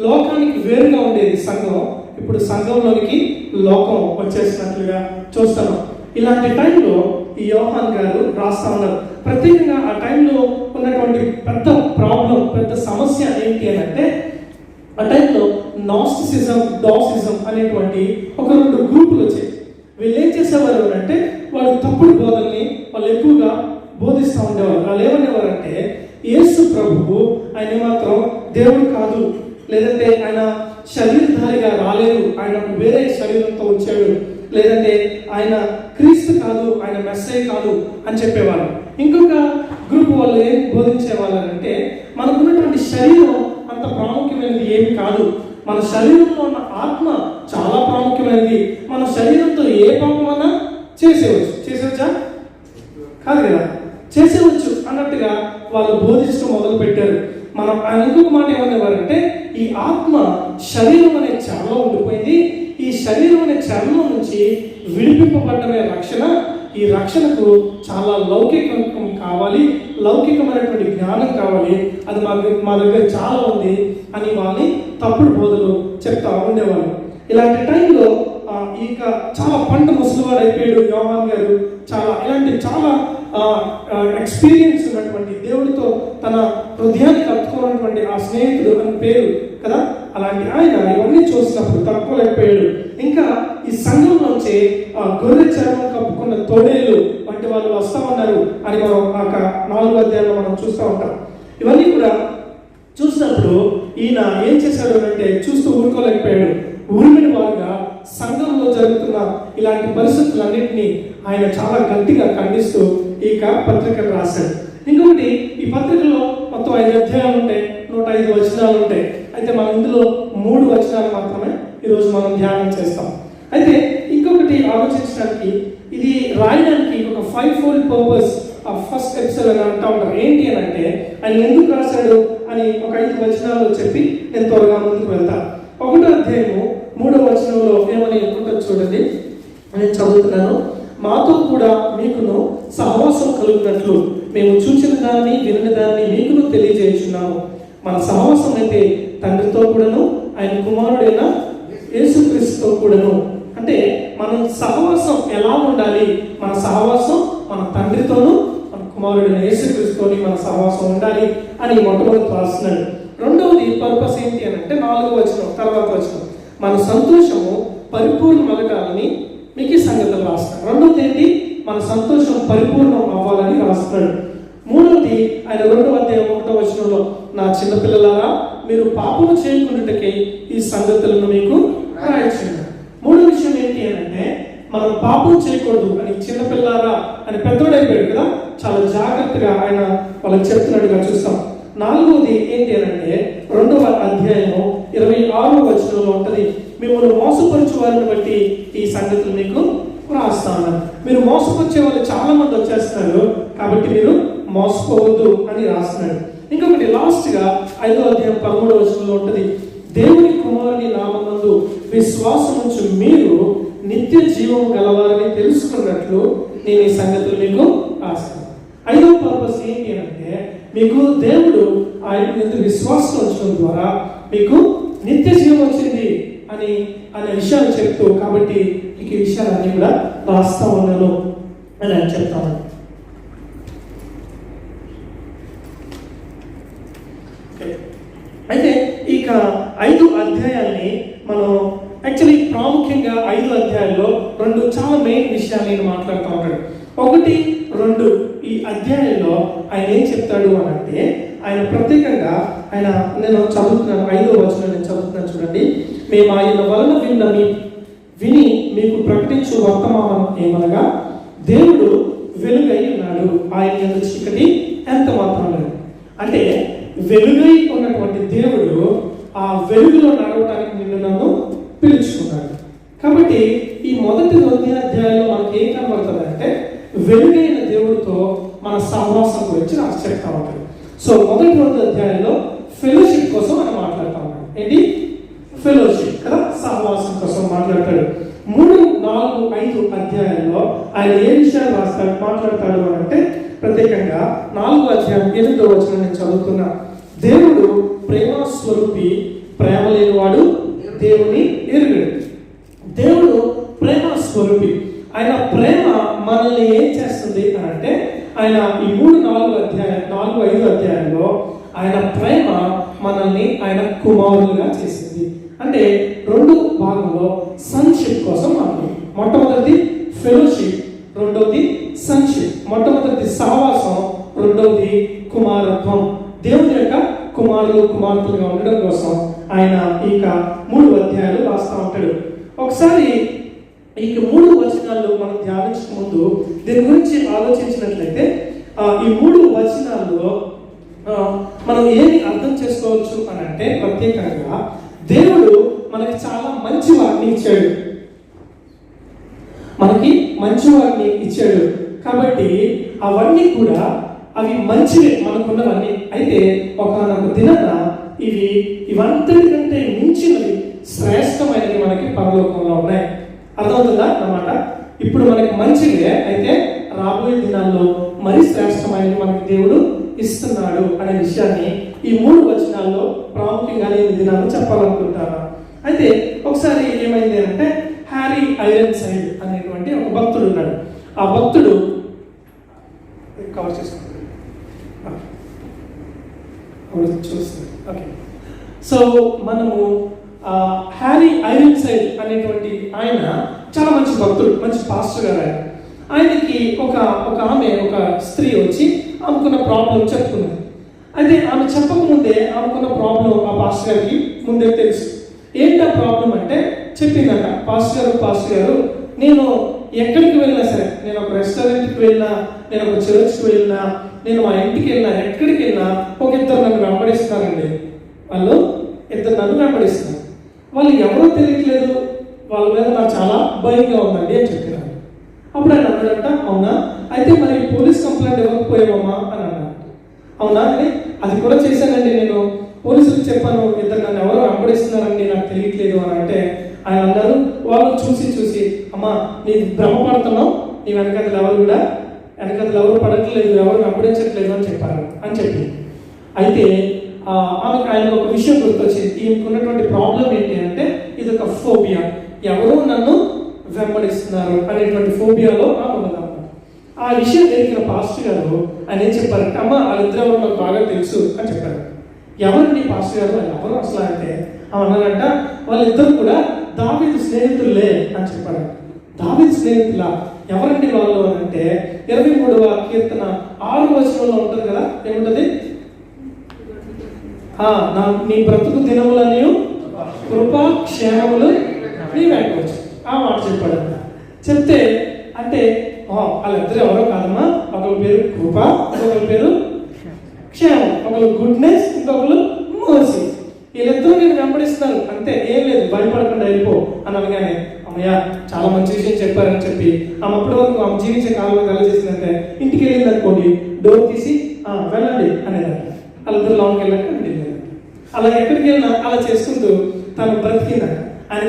లోకానికి వేరుగా ఉండేది సంఘం, ఇప్పుడు సంఘంలోనికి లోకం వచ్చేసినట్లుగా చూస్తాం. ఇలాంటి టైంలో ఈ యోహాన్ గారు రాస్తా ఉన్నారు. ప్రత్యేకంగా ఆ టైంలో ఉన్నటువంటి పెద్ద ప్రాబ్లం, పెద్ద సమస్య ఏంటి అని అంటే ఆ టైంలో నాస్టిసిజం, డాసిజం అనేటువంటి ఒక 2 గ్రూపులు వచ్చాయి. వీళ్ళు ఏం చేసేవారు అంటే వాళ్ళు తప్పుడు బోధల్ని వాళ్ళు ఎక్కువగా బోధిస్తూ ఉండేవారు. వాళ్ళు ఏమనేవారు అంటే యేసు ప్రభువు ఆయన మాత్రం దేవుడు కాదు, లేదంటే ఆయన శరీరధారిగా రాలేదు, ఆయన వేరే శరీరంతో వచ్చాడు, లేదంటే ఆయన క్రీస్తు కాదు, ఆయన మెస్సయ్య కాదు అని చెప్పేవాళ్ళు. ఇంకొక గ్రూప్ వాళ్ళు ఏం బోధించేవాళ్ళు అంటే మనకున్నటువంటి శరీరం అంత ప్రాముఖ్యమైనది ఏమి కాదు, మన శరీరంలో ఉన్న ఆత్మ చాలా ప్రాముఖ్యమైనది, మన శరీరంతో ఏ పాపమన్నా చేసేవచ్చా కాదు కదా, చేసేవచ్చు అన్నట్టుగా వాళ్ళు బోధించడం మొదలు పెట్టారు. మనం ఆయన ఇంకొక మాట ఏమనేవారంటే ఈ ఆత్మ శరీరం అనే చెరలో ఉండిపోయింది, ఈ శరీరం అనే చెరలో నుంచి విడిపింపబడమే రక్షణ, ఈ రక్షణకు చాలా లౌకికం కావాలి, లౌకికమైనటువంటి జ్ఞానం కావాలి, అది మా దగ్గర చాలా ఉంది అని వాళ్ళని తప్పుడు బోధలు చెప్తా ఉండేవాళ్ళు. ఇలాంటి టైంలో ఇక చాలా పంట ముసలివాడు అయిపోయాడు యోహాన్ గారు. ఇలాంటి చాలా ఎక్స్పీరియన్స్ ఉన్నటువంటి, దేవుడితో తన హృదయాన్ని కలుపుకున్నటువంటి ఆ స్నేహితుడు అని పేరు కదా, అలాంటి ఆయన ఇవన్నీ చూసినప్పుడు తట్టుకోలేకపోయాడు. ఇంకా ఈ సంఘంలోంచి గొర్రె చర్మం కప్పుకున్న తోడేళ్ళు వంటి వాళ్ళు వస్తా ఉన్నారు అని మనం 4వ అధ్యాయంలో మనం చూస్తూ ఉంటాం. ఇవన్నీ కూడా చూసినప్పుడు ఈయన ఏం చేశాడు అంటే చూస్తూ ఊరుకోలేకపోయాడు. ఊరిని వారుగా సంఘంలో జరుగుతున్న ఇలాంటి పరిస్థితులన్నింటినీ ఆయన చాలా గట్టిగా ఖండిస్తూ ఈ పత్రికను రాశాడు. ఇంకొకటి, ఈ పత్రికలో మొత్తం 5 అధ్యాయాలు ఉంటాయి, 105 వచనాలు ఉంటాయి. అయితే మనం ఇందులో 3 వచనాలు మాత్రమే ఈరోజు మనం ధ్యానం చేస్తాం. అయితే ఇంకొకటి ఆలోచించడానికి, ఇది రాయడానికి ఒక 5-fold పర్పస్ ఆ ఫస్ట్ ఎపిసోడ్ అని అంటూ ఉంటారు. ఏంటి అని అంటే ఆయన ఎందుకు రాశాడు అని ఒక 5 వచనాలు చెప్పి నేను త్వరగా ముందుకు వెళ్తాను. 1వ అధ్యాయము 3వ వచనంలో ఏమని అనుకుంటారు చూడండి, నేను చదువుతున్నాను. మాతో కూడా మీకును సహవాసం కలుగునట్లు మేము చూచిన దాన్ని వినిన దాన్ని మీకును తెలియజేస్తున్నాము. మన సహవాసం అయితే తండ్రితో కూడాను ఆయన కుమారుడైన యేసుక్రీస్తుతో కూడాను. అంటే మన సహవాసం ఎలా ఉండాలి? మన సహవాసం మన తండ్రితోనూ మన కుమారుడైన యేసుక్రీస్తుతోని మన సహవాసం ఉండాలి అని మొట్టమొదటి రాస్తున్నాడు. రెండవది పర్పస్ ఏంటి అని అంటే 4వ వచనం తర్వాత వచనం, మన సంతోషము పరిపూర్ణమగటాలని మీకు ఈ సంగతులు రాస్తాడు. రెండవది ఏంటి, మన సంతోషం పరిపూర్ణం అవ్వాలని రాస్తున్నాడు. మూడవది ఆయన 2వ అధ్యాయం 1వ వచనంలో, నా చిన్నపిల్లలారా మీరు పాపము చేయకుండాటకై ఈ సంగతులను మీకు రాయించాడు. మూడో విషయం ఏంటి అని అంటే మనం పాపం చేయకూడదు అని, చిన్నపిల్లారా అని పెద్దోడైపోయాడు కదా, చాలా జాగ్రత్తగా ఆయన వాళ్ళకి చెప్తున్నట్టుగా చూస్తాం. 4వది ఏంటి అని అంటే 2వ అధ్యాయం 26వ వచనంలో ఉంటది, మిమ్మల్ని మోసపరచు వారిని బట్టి ఈ సంగతులు మీకు రాస్తా ఉన్నారు. మీరు మోసపరిచే వాళ్ళు చాలా మంది వచ్చేస్తున్నారు కాబట్టి మీరు మోసపోవద్దు అని రాస్తున్నాడు. ఇంకొకటి లాస్ట్ గా 5వ అధ్యాయం 13వ వచనంలో ఉంటది, దేవుని కుమారుని నామమందు విశ్వాసం ఉంచి మీరు నిత్య జీవం గలవారని తెలుసుకున్నట్లు నేను ఈ సంగతులు మీకు రాస్తాను. 5వ పర్పస్ ఏంటి అంటే మీకు దేవుడు ఆయన మీద విశ్వాసం ఉంచడం ద్వారా మీకు నిత్య జీవం వచ్చింది అని అనే విషయాలు చెప్తూ, కాబట్టి ఈ విషయాలన్నీ కూడా రాస్తా ఉన్నాను అని ఆయన చెప్తాను. అయితే ఇక 5 అధ్యాయాల్ని మనం యాక్చువల్లీ ప్రాముఖ్యంగా 5 అధ్యాయాల్లో 2 చాలా మెయిన్ విషయాలు నేను మాట్లాడుతూ ఉంటాడు. 1, 2 ఈ అధ్యాయంలో ఆయన ఏం చెప్తాడు అని అంటే ఆయన ప్రత్యేకంగా ఆయన నేను చదువుతున్నాను 5వ వచనం నేను చదువుతున్నాను చూడండి, మేము ఆయన వలన విని మీకు ప్రకటించు వర్తమానం ఏమనగా దేవుడు వెలుగై ఉన్నాడు, ఆయన యందు చీకటి ఎంత మాత్రం లేదు. అంటే వెలుగై ఉన్నటువంటి దేవుడు ఆ వెలుగులో నడవడానికి నిన్ను నన్ను పిలుచుకున్నాడు. కాబట్టి ఈ మొదటి 2 అధ్యాయంలో మనకి ఏం కనబడుతుంది అంటే వెలుగైన దేవుడితో మన సహవాసం గురించి నాకు చెప్తా ఉంటాడు. సో మొదటి 2 అధ్యాయంలో ఫెలోషిప్ కోసం మనం మాట్లాడుతూ ఉన్నాం. ఏంటి ఫెలోషిప్ కదా, సహవాసం కోసం మాట్లాడతాడు. 3, 4, 5 అధ్యాయాల్లో ఆయన ఏ విషయాలు మాట్లాడతాడు అంటే ప్రత్యేకంగా 4వ అధ్యాయం 8వ వచనం నేను చదువుతున్నా, దేవుడు ప్రేమ స్వరూపి, ప్రేమ లేనివాడు దేవుని ఎరుగడు. దేవుడు ప్రేమ స్వరూపి, ఆయన ప్రేమ మనల్ని ఏం చేస్తుంది అని అంటే ఆయన ఈ 3, 4, 5 అధ్యాయంలో ఆయన ప్రేమ మనల్ని ఆయన కుమారులుగా చేసింది. అంటే 2 భాగంలో సన్షిప్ కోసం మాట్లాడు. మొట్టమొదటిది ఫెలోషిప్, రెండవది సన్షిప్. మొట్టమొదటిది సహవాసం, రెండవది కుమారత్వం. దేవుని యొక్క కుమారులు కుమార్తెలుగా ఉండడం కోసం ఆయన ఇక 3 అధ్యాయాలు రాస్తూ ఉంటాడు. ఒకసారి ఇక 3 వచనాలు మనం ధ్యానించక ముందు దీని గురించి ఆలోచించినట్లయితే ఈ 3 వచనాల్లో మనం ఏమి అర్థం చేసుకోవచ్చు అని అంటే ప్రత్యేకంగా దేవుడు మనకి చాలా మంచి వారిని ఇచ్చాడు, మనకి మంచి వారిని ఇచ్చాడు. కాబట్టి అవన్నీ కూడా అవి మంచివే మనకున్నవన్నీ. అయితే ఒకనొక దినాన ఇవంతటికంటే మించినవి శ్రేష్టమైనవి మనకి పరలోకంలో ఉన్నాయి. అర్థమవుతుందా అన్నమాట? ఇప్పుడు మనకి మంచివే, అయితే రాబోయే దినాల్లో మరి శ్రేష్టమైనవి మనకి దేవుడు ఇస్తున్నాడు అనే విషయాన్ని ఈ 3 వచనాల్లో ప్రాముఖ్యంగా నేను దినాల్లో చెప్పాలనుకుంటాను. అయితే ఒకసారి ఏమైంది అంటే హ్యారీ ఐరన్సైడ్ అనేటువంటి ఒక భక్తుడు ఉన్నాడు. ఆ భక్తుడు కవర్ చేసుకుంటాడు చూస్తుంది. ఓకే, సో మనము హ్యారీ ఐరన్సైడ్ అనేటువంటి ఆయన చాలా మంచి భక్తుడు, మంచి పాస్టర్ గారు. ఆయనకి ఒక ఆమె ఒక స్త్రీ వచ్చి ఆమెకున్న ప్రాబ్లం చెప్పుకున్నది. అయితే ఆమె చెప్పకముందే ఆమెకున్న ప్రాబ్లం ఆ పాస్టర్ గారికి ముందే తెలుసు. ఏంటా ప్రాబ్లం అంటే చెప్పిందంట, పాస్టర్ గారు నేను ఎక్కడికి వెళ్ళినా సరే, నేను ఒక రెస్టారెంట్కి వెళ్ళినా, నేను ఒక చర్చ్కి వెళ్ళినా, నేను మా ఇంటికి వెళ్ళినా, ఎక్కడికి వెళ్ళినా ఒక 2 నన్ను వెంబడిస్తున్నారండి. వాళ్ళు 2 నన్ను వెంబడిస్తున్నారు. వాళ్ళు ఎవరో తెలియట్లేదు, వాళ్ళ మీద నాకు చాలా భయంగా ఉందండి అని చెప్పినారు. అప్పుడు ఆయన అన్నాడంట, అవునా, అయితే మరి పోలీస్ కంప్లైంట్ ఇవ్వకపోయామమ్మా అని అన్నాడు. అవునా అని, అది కూడా చేశానండి, నేను పోలీసులకు చెప్పాను, 2 నన్ను ఎవరో వెంబడిస్తున్నారండి, నాకు తెలియట్లేదు అని అంటే ఆయన అన్నారు, వాళ్ళు చూసి అమ్మా నీ భ్రమపడుతున్నావు, నీ వెనకతలు ఎవరు పడట్లేదు, ఎవరు వెంబడించట్లేదు అని చెప్పి అయితే ఆమెకు ఆయన ఒక విషయం గుర్తొచ్చింది. ఈమెకు ఉన్నటువంటి ప్రాబ్లం ఏంటి అంటే ఇది ఒక ఫోబియా, ఎవరో నన్ను వెంబడిస్తున్నారు అనేటువంటి ఫోబియాలో ఉన్నదన్నమాట. ఆ విషయం తెలిసిన పాస్టర్ గారు ఆయన ఏం చెప్పారంటే, అమ్మ వాళ్ళిద్దరు ఎవరు నాకు బాగా తెలుసు అని చెప్పారు. ఎవరండి పాస్టర్ గారు, వాళ్ళు ఎవరు అసలు అంటే అన్నారంట, వాళ్ళిద్దరు కూడా దావీదు స్నేహితులే అని చెప్పారు. దావీదు స్నేహితుల ఎవరండి వాళ్ళు అని అంటే 23వ కీర్తన 6వ వచనంలో ఉంటుంది కదా, ఏముంటది? నీ బ్రతుకు దినములని కృపా క్షేమములు నీ వెంటవచ్చు ఆ మాట చెప్పాడు. చెప్తే అంటే వాళ్ళిద్దరు ఎవరో కాదమ్మా, ఒకరి పేరు కృప, ఇంకొకరి పేరు క్షేమం, ఒకరు గుడ్నెస్, ఇంకొకరు మర్సీ. వీళ్ళిద్దరూ నేను వెంబడిస్తున్నారు అంతే, ఏం లేదు, భయపడకుండా వెళ్ళిపో అని అనగానే అమ్మయ్య చాలా మంచి విషయం చెప్పారని చెప్పి ఆమె అప్పటి వరకు ఆమె జీవించే కాలంలో ఎలా చేసిందంటే, ఇంటికి వెళ్ళింది అనుకోండి, డోర్ తీసి వెళ్ళండి అనేదాన్ని. వాళ్ళిద్దరు లోనికి వెళ్ళాక వెళ్ళింది. అలా ఎక్కడికి వెళ్ళినా అలా చేసుకుంటూ తను బ్రతికిందంట. ఆయన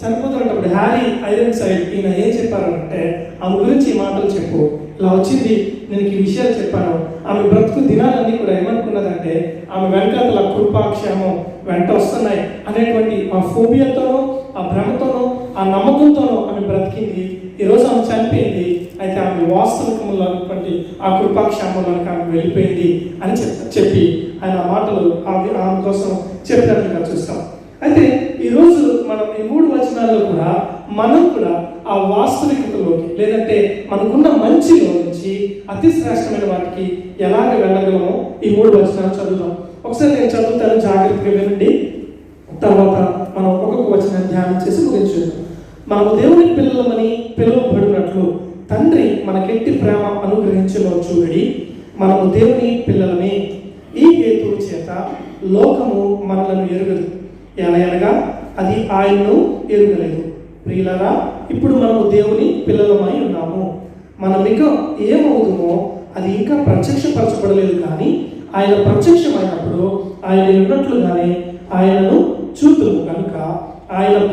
చనిపోతున్నప్పుడు హ్యారీ ఐరన్సైడ్ ఈయన ఏం చెప్పారంటే, ఆమె గురించి ఈ మాటలు చెప్పు, ఇలా వచ్చింది, నేను ఈ విషయాలు చెప్పాను. ఆమె బ్రతుకు దినాలన్నీ కూడా ఏమనుకున్నదంటే, ఆమె వెనకాతల కృపాక్షేమం వెంట వస్తున్నాయి అనేటువంటి ఆ ఫోబియాతోనో, ఆ భ్రమతోనో, ఆ నమ్మకంతోనో ఆమె బ్రతికింది. ఈరోజు ఆమె చనిపోయింది. అయితే ఆమె వాస్తవికంలో ఉన్నటువంటి ఆ కృపాక్షేమంలోకి ఆమె వెళ్ళిపోయింది అని చెప్పి ఆయన మాటలు ఆమె కోసం చెప్పినట్లుగా చూస్తాం. అయితే ఈరోజు మనం ఈ 3 వచనాల్లో కూడా మనం కూడా ఆ వాస్తవికతలోకి, లేదంటే మనకున్న మంచిలో నుంచి అతి శ్రేష్టమైన వాటికి ఎలాగ వెళ్ళగలమో ఈ 3 వచనాలు చదువుతాం. ఒకసారి నేను చదువుతాను, జాగ్రత్తగా వినండి. తర్వాత మనం ఒక్కొక్క వచనాన్ని ధ్యానం చేసి ముగించుకుందాం. మనము దేవుని పిల్లలమని పిలువబడినట్లు తండ్రి మనకెట్టి ప్రేమ అనుగ్రహించలో చూడడి, మనము దేవుని పిల్లలమే. ఈ హేతువు చేత లోకము మనలను ఎరుగదు, ఎలాగనగా అది ఆయన్ను ఎరుగలేదు. ప్రియులారా, ఇప్పుడు మనము దేవుని పిల్లలమై ఉన్నాము. మనం ఇక ఏమవుతుందో అది ఇంకా ప్రత్యక్షపరచబడలేదు, కానీ ఆయన ప్రత్యక్షమైనప్పుడు ఆయన ఉన్నట్లుగానే ఆయనను చూతుము కనుక ఆయనను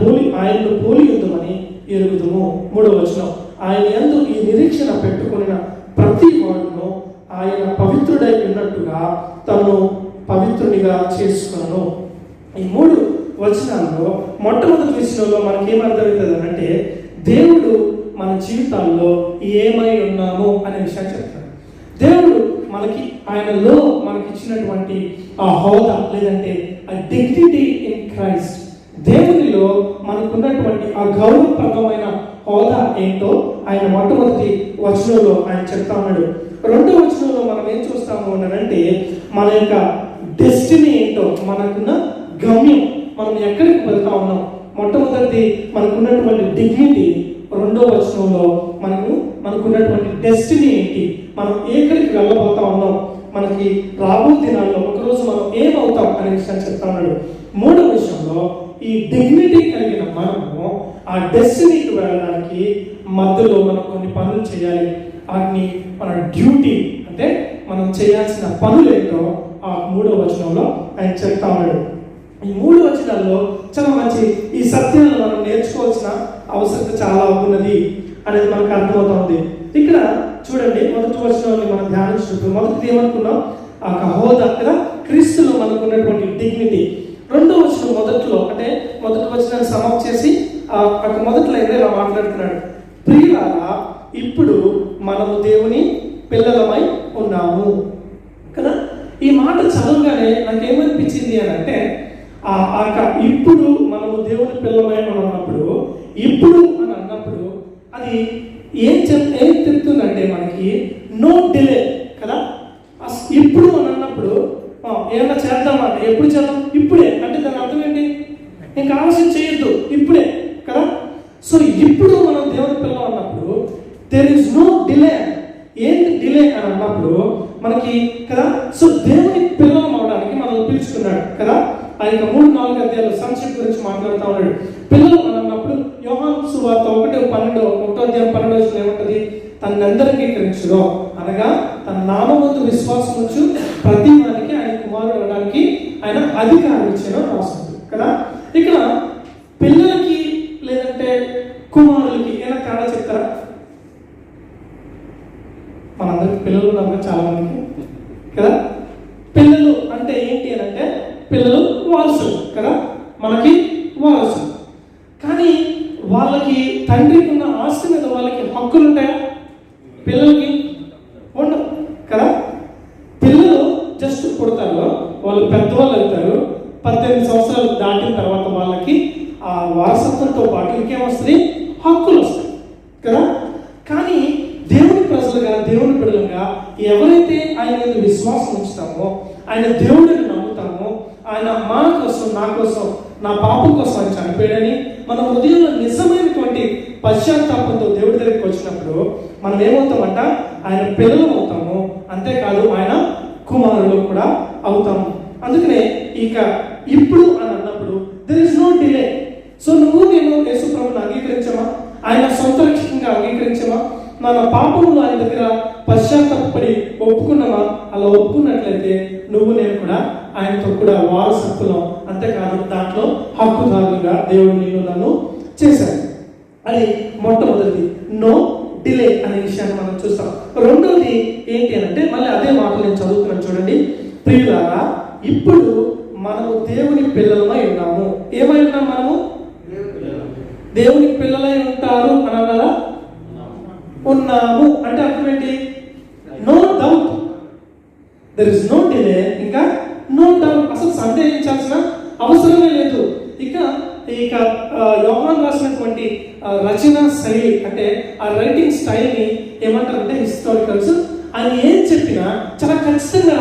పోలి ఉందమని ఎరుగుదుము. 3వ వచనం, ఆయన యందు ఈ నిరీక్షణ పెట్టుకున్న ప్రతి వాడును ఆయన పవిత్రుడై ఉన్నట్టుగా తను పవిత్రునిగా చేసుకున్నాను. ఈ 3 వచనాల్లో మొట్టమొదటి విషయంలో మనకి ఏమర్థమవుతుంది అంటే, దేవుడు మన జీవితాల్లో ఏమై ఉన్నాము అనే విషయాన్ని చెప్తాడు. దేవుడు మనకి ఆయనలో మనకి ఇచ్చినటువంటి ఆ హోదా, లేదంటే ఆ డిగ్నిటీ ఇన్ క్రైస్ట్, దేవునిలో మనకున్నటువంటి ఆ గౌరవప్రదమైన హోదా ఏంటో ఆయన మొట్టమొదటి వచనంలో ఆయన చెప్తా ఉన్నాడు. 2వ వచనంలో మనం ఏం చూస్తాము అంటే, మన యొక్క డెస్టినీ ఏంటో, మనకున్న గమ్యం, మనం ఎక్కడికి వెళ్తా ఉన్నాం. మొట్టమొదటి మనకున్నటువంటి డిగ్నిటీ, 2వ వచనంలో మనకున్నటువంటి డెస్టినీ ఏంటి, మనం ఎక్కడికి వెళ్ళబోతా ఉన్నాం, మనకి రాబో దినాల్లో ఒకరోజు మనం ఏమవుతాం అనే విషయాన్ని చెప్తా ఉన్నాడు. 3వ విషయంలో ఈ డిగ్నిటీ కలిగిన మనము ఆ డెస్టినీకి వెళ్ళడానికి మధ్యలో మనం కొన్ని పనులు చేయాలి. వాటిని మన డ్యూటీ అంటే మనం చేయాల్సిన పనులు ఏంటో ఆ 3వ వచనంలో ఆయన చెప్తా ఉన్నాడు. ఈ 3 వచనాల్లో చాలా మంచి ఈ సత్యాలను మనం నేర్చుకోవాల్సిన అవసరం చాలా ఉన్నది అనేది మనకు అర్థమవుతా ఉంది. ఇక్కడ చూడండి, మొదటి వచనాన్ని మనం ధ్యానించినప్పుడు మొదటిది ఏమనుకున్నాం, ఆ హోదా కదా, క్రీస్తులో మనకు ఉన్నటువంటి డిగ్నిటీ. 2వ వచనం మొదట్లో అంటే మొదటి వచనాన్ని సమాప్తి చేసి మొదట్లో ఇలా మాట్లాడుతున్నాడు, ప్రియులారా ఇప్పుడు మనము దేవుని పిల్లలమై ఉన్నాము కదా. ఈ మాట చదవగానే నాకేమనిపించింది అని అంటే, ఇప్పుడు మనము దేవుని పిల్లలమై ఉన్నప్పుడు, ఇప్పుడు అని అన్నప్పుడు అది ఏం చెప్తుందంటే మనకి నో డిలే కదా. ఇప్పుడు అని అన్నప్పుడు ఏమన్నా చేద్దామంటే ఎప్పుడు చేద్దాం, ఇప్పుడే అంటే దాని అర్థం ఏంటి, ఇంకా ఆలస్యం చేయొద్దు, ఇప్పుడే కదా. సో ఇప్పుడు మనం దేవుని పిల్లలు అన్నప్పుడు దేర్ ఇస్ నో డిలే. ఏంటి డిలే అని అన్నప్పుడు మనకి కదా. సో దేవుని పిల్లలు అవడానికి మనల్ని పిలుచుకున్నాడు కదా. ఆయన 3-4 అధ్యాయాలు సంక్షిప్త గురించి మాట్లాడుతూ ఉన్నాడు. పిల్లలు అని అన్నప్పుడు యోహాను సువార్త 1:12 అధ్యాయం 12 ఏమంటది, తనందరికీ గ్రహించులో అనగా తన నామమందు విశ్వాసం ఉంచు ప్రతి వారికి ఆయన కుమారుడు అవడానికి ఆయన అధికారం ఇచ్చిన రాస్తుంది కదా. ఇక్కడ పిల్లలకి లేదంటే కుమారులకి ఏమైనా తేడా చెప్తారా? మనందరికి పిల్లలు ఉన్నారు చాలా మందికి కదా. పిల్లలు అంటే ఏంటి అని అంటే, పిల్లలు వారసులు కదా, మనకి వారసులు. కానీ వాళ్ళకి తండ్రికి ఉన్న ఆస్తి మీద వాళ్ళకి హక్కులు ఉంటాయా? హక్కులు వస్తాయి కదా. కానీ దేవుని ప్రజలుగా, దేవుని బిడ్డలుగా ఎవరైతే ఆయన మీద విశ్వాసం ఉంచుతామో, ఆయన దేవుడిని నమ్ముతామో, ఆయన మా కోసం, నా కోసం, నా పాపం కోసం ఆయన చనిపోయాడని మన హృదయంలో నిజమైనటువంటి పశ్చాత్తాపంతో దేవుడి దగ్గరికి వచ్చినప్పుడు మనం ఏమవుతామంట, ఆయన పిల్లలు అవుతాము. అంతేకాదు ఆయన కుమారులు కూడా అవుతాము. అందుకనే ఇక ఇప్పుడు అని అన్నప్పుడు there is no delay. So నువ్వు నేను యేసు ప్రభువుని అంగీకరించమా, ఆయన సొంత రక్షకంగా అంగీకరించమా, మన పాపములు ఆయన దగ్గర పశ్చాత్తాపడి ఒప్పుకున్నామా? అలా ఒప్పుకున్నట్లయితే నువ్వు నేను కూడా ఆయనతో కూడా వారసత్వం, అంతేకాదు దాంట్లో హక్కుదారులుగా దేవుడు నిన్ను నన్ను చేశాడు. అది మొట్టమొదటిది, నో డిలే అనే విషయాన్ని మనం చూస్తాం. రెండోది ఏంటి అంటే, మళ్ళీ అదే మాటలు నేను చదువుతున్నాను చూడండి. ప్రియులారా, ఇప్పుడు మనము దేవుని పిల్లలమై ఉన్నాము. ఏమై ఉన్నాం మనము? దేవుని పిల్లలై ఉంటారు అని అన్నారా? ఉన్నాము అంటే అర్థం ఏంటి? No doubt, there is no delay, ఇంకా నో డౌట్. అసలు సందేహించాల్సిన అవసరమే లేదు. ఇక యోహాను రాసినటువంటి రచన శైలి, అంటే ఆ రైటింగ్ స్టైల్ని ఏమంటారంటే హిస్టారికల్స్ ఆయన ఏం చెప్పినా చాలా ఖచ్చితంగా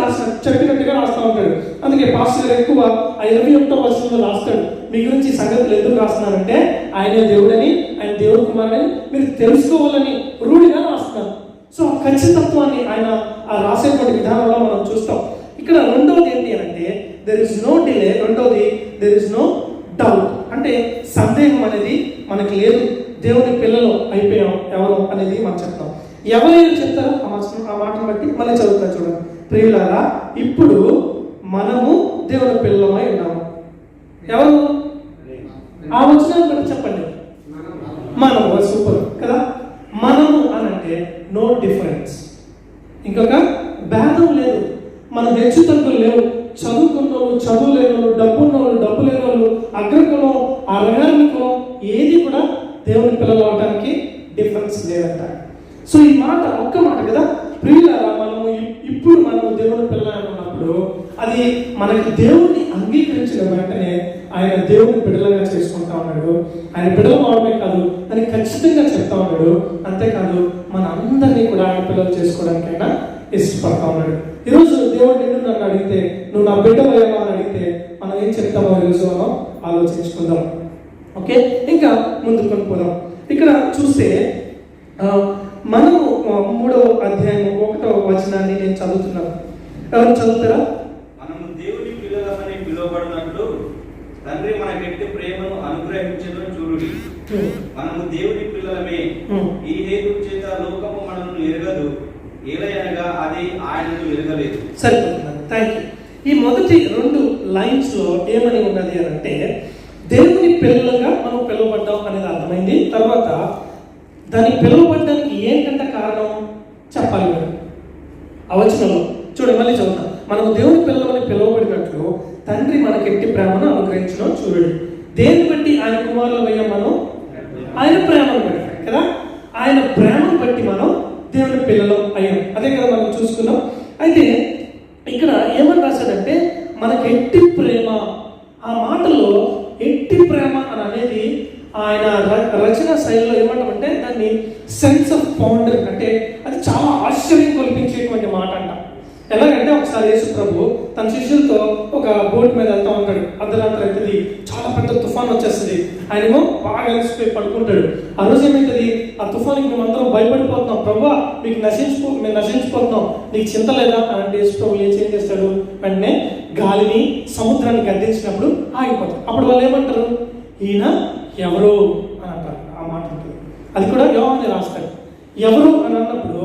చెప్పినట్టుగా రాస్తూ ఉంటాడు. అందుకే పాస్టర్ గారు ఎక్కువ ఆ 21వ వచనంలో రాస్తాడు, మీ గురించి సంగతులు ఎందుకు రాస్తున్నారంటే ఆయన దేవుడని, ఆయన దేవుడు కుమారుడని మీరు తెలుసుకోవాలని రూఢిగా రాస్తున్నారు. సో ఆ ఖచ్చితత్వాన్ని ఆయన ఆ రాసేటువంటి విధానంలో మనం చూస్తాం. ఇక్కడ రెండవది ఏంటి అంటే దెర్ ఇస్ నో డిలే, రెండవది దెర్ ఇస్ నో డౌట్, అంటే సందేహం అనేది మనకి లేదు. దేవుని పిల్లలు అయిపోయాం ఎవరు అనేది మనం చెప్తాం. ఎవరైనా చెప్తారో ఆ మాటను బట్టి మళ్ళీ చదువుతా చూడండి. ప్రియులారా, ఇప్పుడు మనము దేవుని పిల్లలమై ఉన్నాము. ఎవరు? ఆ వచనాన్ని బట్టి చెప్పండి. మనము. సూపర్ కదా. మనము అని అంటే నో డిఫరెన్స్, ఇంకొక భేదం లేదు. మన హెచ్చు తగ్గులు లేవు. చదువుకున్న వాళ్ళు, చదువు లేని వాళ్ళు, డబ్బు ఉన్న వాళ్ళు, డబ్బు లేని వాళ్ళు, అగ్రకులం, అరగానికం, ఏది కూడా దేవుని పిల్లలు అవడానికి డిఫరెన్స్ లేదంట. సో ఈ మాట ఒక్క మాట కదా. ప్రియులారా, ఇప్పుడు మనము దేవుని పిల్లలు ఉన్నప్పుడు అది మనకి దేవుణ్ణి అంగీకరించిన వెంటనే ఆయన దేవుని బిడ్డలుగా చేసుకుంటా ఉన్నాడు. ఆయన బిడ్డలు అవడమే కాదు, అని ఖచ్చితంగా చెప్తా ఉన్నాడు. అంతేకాదు మన అందరినీ కూడా ఆయన పిల్లలు చేసుకోవడానికైనా ఇష్టపడతా ఉన్నాడు. ఈరోజు దేవుడు నిన్ను నన్ను అడిగితే, నువ్వు నా బిడ్డవయ్యావా అని అడిగితే మనం ఏం చెప్తామో ఈరోజు మనం ఆలోచించుకుందాం. ఓకే, ఇంకా ముందుకు కొనుక్కుందాం. ఇక్కడ చూస్తే మనము 3వ అధ్యాయం 1వ వచనాన్ని నేను చదువుతున్నాను. ఎవరు చదువుతారా?
మనము దేవుని పిల్లలమని పిలువబడినట్లు తండ్రి మనకెట్టి ప్రేమను అనుగ్రహించడం చూడుడి. మనము దేవుని పిల్లలమే, ఈ హేతు చేత లోకము మనల్ని ఎరగదు, ఏలయనగా అది ఆయనను ఎరగలేదు.
సరిపోతున్నాను. Thank you. ఈ మొదటి 2 లైన్స్ లో ఏమని ఉన్నది అని అంటే దేవుని పిల్లలుగా మనం పిలువబడ్డాం అనేది అర్థమైంది. తర్వాత దానికి పిలువబడ్డానికి ఏంటంటే కారణం చెప్పాలి మీరు. ఆ వచనంలో చూడండి, మళ్ళీ చదువుతాం. మనము దేవుని పిల్లలని పిలువబడినట్లు తండ్రి మనకెట్టి ప్రేమను అనుగ్రహించడం చూడండి. దేన్ని బట్టి ఆయన కుమారులు అయ్యాం మనం? ఆయన ప్రేమను బట్టి కదా. ఆయన ప్రేమను బట్టి మనం దేవుని పిల్లలు అయ్యాం. అదే కదా మనం చూసుకున్నాం. అయితే ఇక్కడ ఏమని రాశాడంటే మనకి ఎట్టి ప్రేమ. ఆ మాటలో ఎట్టి ప్రేమ అని అనేది ఆయన రచన శైలిలో ఏమంటామంటే దాన్ని సెన్స్ ఆఫ్ పౌండర్, అంటే అది చాలా ఆశ్చర్యం కల్పించేటువంటి మాట అంట. ఎలాగంటే ఒకసారి యేసు ప్రభు తన శిష్యులతో ఒక బోట్ మీద వెళ్తా ఉంటాడు. అర్ధరాత్రి అవుతుంది, చాలా పెద్ద తుఫాన్ వచ్చేస్తుంది. ఆయనేమో బాగా అలసిపోయి పడుకుంటాడు. ఆ రోజు ఏమవుతుంది, ఆ తుఫానికి మేము అందరం భయపడిపోతున్నాం. ప్రభు మేము నశించిపోతున్నాం, నీకు చింత లేదా అంటే యేసు ప్రభు ఏం చేస్తాడు, వెంటనే గాలిని సముద్రాన్ని గద్దించినప్పుడు ఆగిపోతాడు. అప్పుడు వాళ్ళు ఏమంటారు, ఈయన ఎవరు అని అంటారు. ఆ మాట ఉంటుంది, అది కూడా యోహాను రాస్తాడు. ఎవరు అని అన్నప్పుడు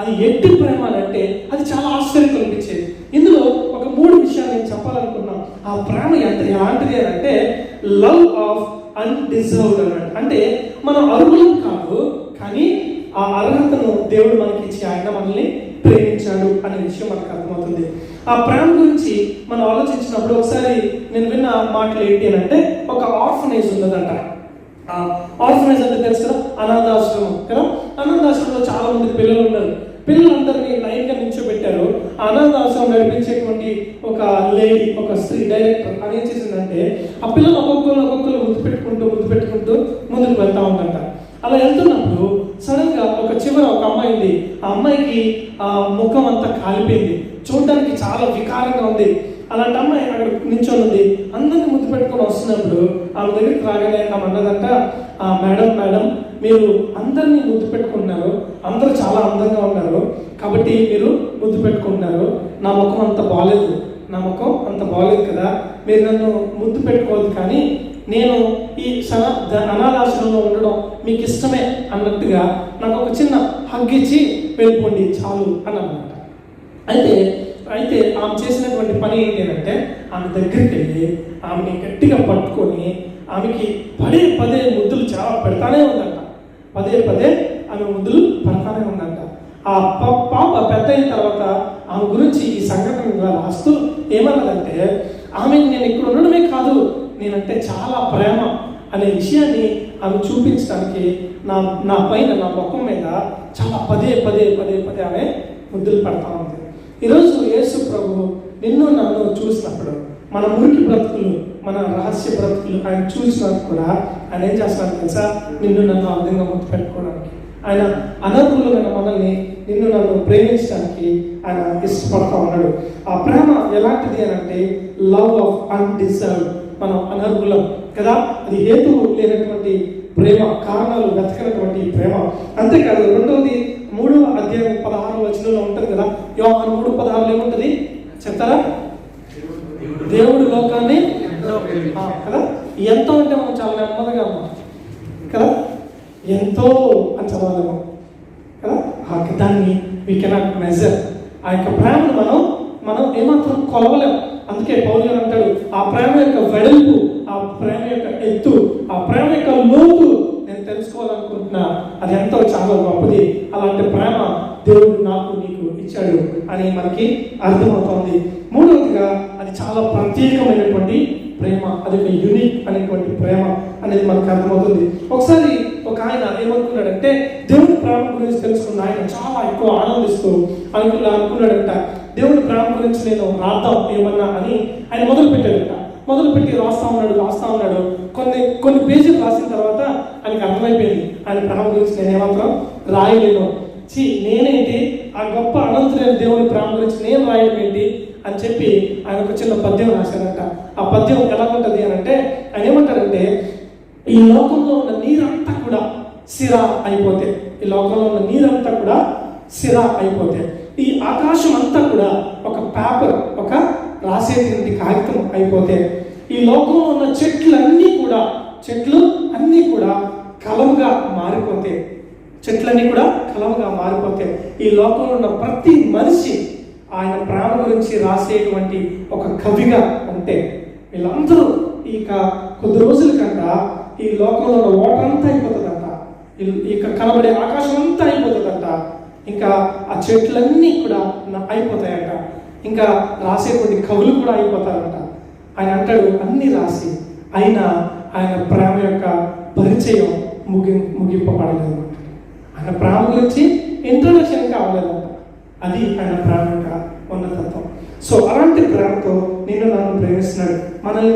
అది ఎట్టి ప్రేమ అని అంటే అది చాలా ఆశ్చర్యం కల్పించేది. ఇందులో ఒక 3 విషయాలు నేను చెప్పాలనుకున్నాం. ఆ ప్రేమ ఎలాంటిది అని అంటే లవ్ ఆఫ్ అన్డిజర్వ్డ్ అన్నట్టు. అంటే మనం అర్హులం కాదు, కానీ ఆ అర్హతను దేవుడు మనకి ఇచ్చి ఆయన మనల్ని ప్రేమించాడు అనే విషయం మనకు అర్థమవుతుంది. ఆ ప్రేమ గురించి మనం ఆలోచించినప్పుడు ఒకసారి నేను విన్న మాటలు ఏంటి అని అంటే ఒక ఆర్ఫనేజ్ ఉన్నదంట. ఆర్ఫనేజ్ అంటే తెలుసు కదా, అనాథాశ్రమం కదా. అనాథాశ్రమంలో చాలా మంది పిల్లలు ఉన్నారు. పిల్లలందరినీ లైన్ గా నిల్చోబెట్టారు. అనాథాశ్రమం నడిపించేటువంటి ఒక లేడీ, ఒక స్త్రీ డైరెక్టర్ అని ఏం చేసిందంటే ఆ పిల్లలు ఒక్కొక్కరు ముద్దు పెట్టుకుంటూ ముందుకు వెళ్తా ఉందంట. అలా వెళ్తున్నప్పుడు సడన్గా ఒక చివర ఒక అమ్మాయి ఉంది. ఆ అమ్మాయికి ఆ ముఖం అంతా కాలిపోయింది, చూడడానికి చాలా వికారంగా ఉంది. అలాంటి అమ్మాయి అక్కడ నించొని ఉంది. అందరిని ముద్దు పెట్టుకొని వస్తున్నప్పుడు ఆమె దగ్గరికి రాగానే ఆమె అన్నదంట, మేడం మీరు అందరినీ ముద్దు పెట్టుకుంటున్నారు, అందరూ చాలా అందంగా ఉన్నారు కాబట్టి మీరు ముద్దు పెట్టుకుంటున్నారు. నా ముఖం అంత బాగలేదు కదా, మీరు నన్ను ముద్దు పెట్టుకోవద్దు, కానీ నేను ఈ అనాథాశ్రమంలో ఉండడం మీకు ఇష్టమే అన్నట్టుగా నాకు ఒక చిన్న హగ్ ఇచ్చి వెళ్ళిపోండి చాలు అని అన్నమాట. అయితే ఆమె చేసినటువంటి పని ఏంటి అంటే, ఆమె దగ్గరికి వెళ్ళి ఆమెని గట్టిగా పట్టుకొని ఆమెకి పదే ముద్దులు చాలా పెడతానే ఉందంట. పదే ఆమె ముద్దులు పెడతానే ఉందంట. ఆ పాప పెద్ద అయిన తర్వాత ఆమె గురించి ఈ సంఘటన రాస్తూ ఏమన్నదంటే, ఆమెకి నేను ఇక్కడ ఉండడమే కాదు, నేనంటే చాలా ప్రేమ అనే విషయాన్ని ఆమె చూపించడానికి నా పైన నా ముఖం మీద చాలా పదే ఆమె ముద్దులు పెడతా ఉంది. ఈరోజు యేసు ప్రభు నిన్ను నన్ను చూసినప్పుడు, మన మురికి బ్రతుకులు, మన రహస్య బ్రతుకులు ఆయన చూసినప్పుడు కూడా ఆయన ఏం చేస్తున్నారు తెలుసా? నిన్ను నన్ను ఆ విధంగా ముద్దు పెట్టుకోవడానికి, ఆయన అనర్హులమైన మనల్ని నిన్ను నన్ను ప్రేమించడానికి ఆయన ఇష్టపడతా ఉన్నాడు. ఆ ప్రేమ ఎలాంటిది అని అంటే, లవ్ ఆఫ్ అన్డిజర్వ్డ్. మనం అనర్హులం కదా, అది హేతువు లేనటువంటి ప్రేమ, కారణాలు వెతకనటువంటి ప్రేమ. అంతేకాదు, రెండవది 3వ అధ్యాయం 16వ వచనంలో ఉంటుంది కదా, యోహాను 3:16 ఏముంటుంది చెప్తారా? దేవుడు లోకాన్ని కదా, ఎంతో అంటే మనం చాలా నెమ్మదిగా ఉన్నాం కదా, ఎంతో అని చదవాలేమో కదా, దాన్ని వీ కెనాట్ మెజర్. ఆ యొక్క ప్రేమను మనం ఏమాత్రం కొలవలేం. అందుకే పౌలు గారు అంటాడు, ఆ ప్రేమ యొక్క వెడల్పు, ఆ ప్రేమ యొక్క ఎత్తు, ఆ ప్రేమ యొక్క లోతు నేను తెలుసుకోవాలనుకుంటున్నా, అది ఎంతో చాలా గొప్పది. అలాంటి ప్రేమ దేవుడు నాకు నీకు ఇచ్చాడు అని మనకి అర్థమవుతోంది. మూడవదిగా అది చాలా ప్రత్యేకమైనటువంటి ప్రేమ, అది ఒక యూనిక్ అనేటువంటి ప్రేమ అనేది మనకు అర్థమవుతుంది. ఒకసారి ఒక ఆయన ఏమనుకున్నాడంటే, దేవుడి ప్రేమ గురించి తెలుసుకున్న ఆయన చాలా ఎక్కువ ఆనందిస్తూ అనుకున్నాడంట, దేవుడి ప్రేమ గురించి నేను రాద్దాం ఏమన్నా అని ఆయన మొదలుపెట్టి రాస్తా ఉన్నాడు. కొన్ని పేజీలు రాసిన తర్వాత ఆయనకు అర్థమైపోయింది, ఆయన ప్రేమ గురించి నేను ఏమాత్రం రాయలేను, నేనేంటి ఆ గొప్ప అనంతులైన దేవుని ప్రేమ గురించి నేను రాయడం ఏంటి అని చెప్పి ఆయన ఒక చిన్న పద్యం రాశారంట. ఆ పద్యం ఎలా ఉంటుంది అని అంటే, ఆయన ఏమంటారంటే, ఈ లోకంలో ఉన్న నీరంతా కూడా సిరా అయిపోతే, ఈ ఆకాశం అంతా కూడా ఒక పేపర్, ఒక రాసేటువంటి కాగితం అయిపోతే, ఈ లోకంలో ఉన్న చెట్లు అన్నీ కూడా కలముగా మారిపోతే, ఈ లోకంలో ఉన్న ప్రతి మనిషి ఆయన ప్రేమ గురించి రాసేటువంటి ఒక కవిగా ఉంటే, వీళ్ళందరూ ఇక కొద్ది రోజుల కంట ఈ లోకంలో ఉన్న వాటర్ అంతా అయిపోతుందంట, ఇక కనబడే ఆకాశం అంతా అయిపోతుందంట, ఇంకా ఆ చెట్లన్నీ కూడా అయిపోతాయంట, ఇంకా రాసేటువంటి కవులు కూడా అయిపోతారంట. ఆయన అంటాడు, అన్ని రాసి అయినా ఆయన ప్రేమ యొక్క పరిచయం ముగింపబడలేదు. ఆయన ప్రేమ గురించి ఇంట్రొడక్షన్ కావలేదంట. అది ఆయన ప్రేమ యొక్క ఉన్నతత్వం. సో అలాంటి ప్రేమతో నిన్ను నన్ను ప్రేమిస్తున్నాడు.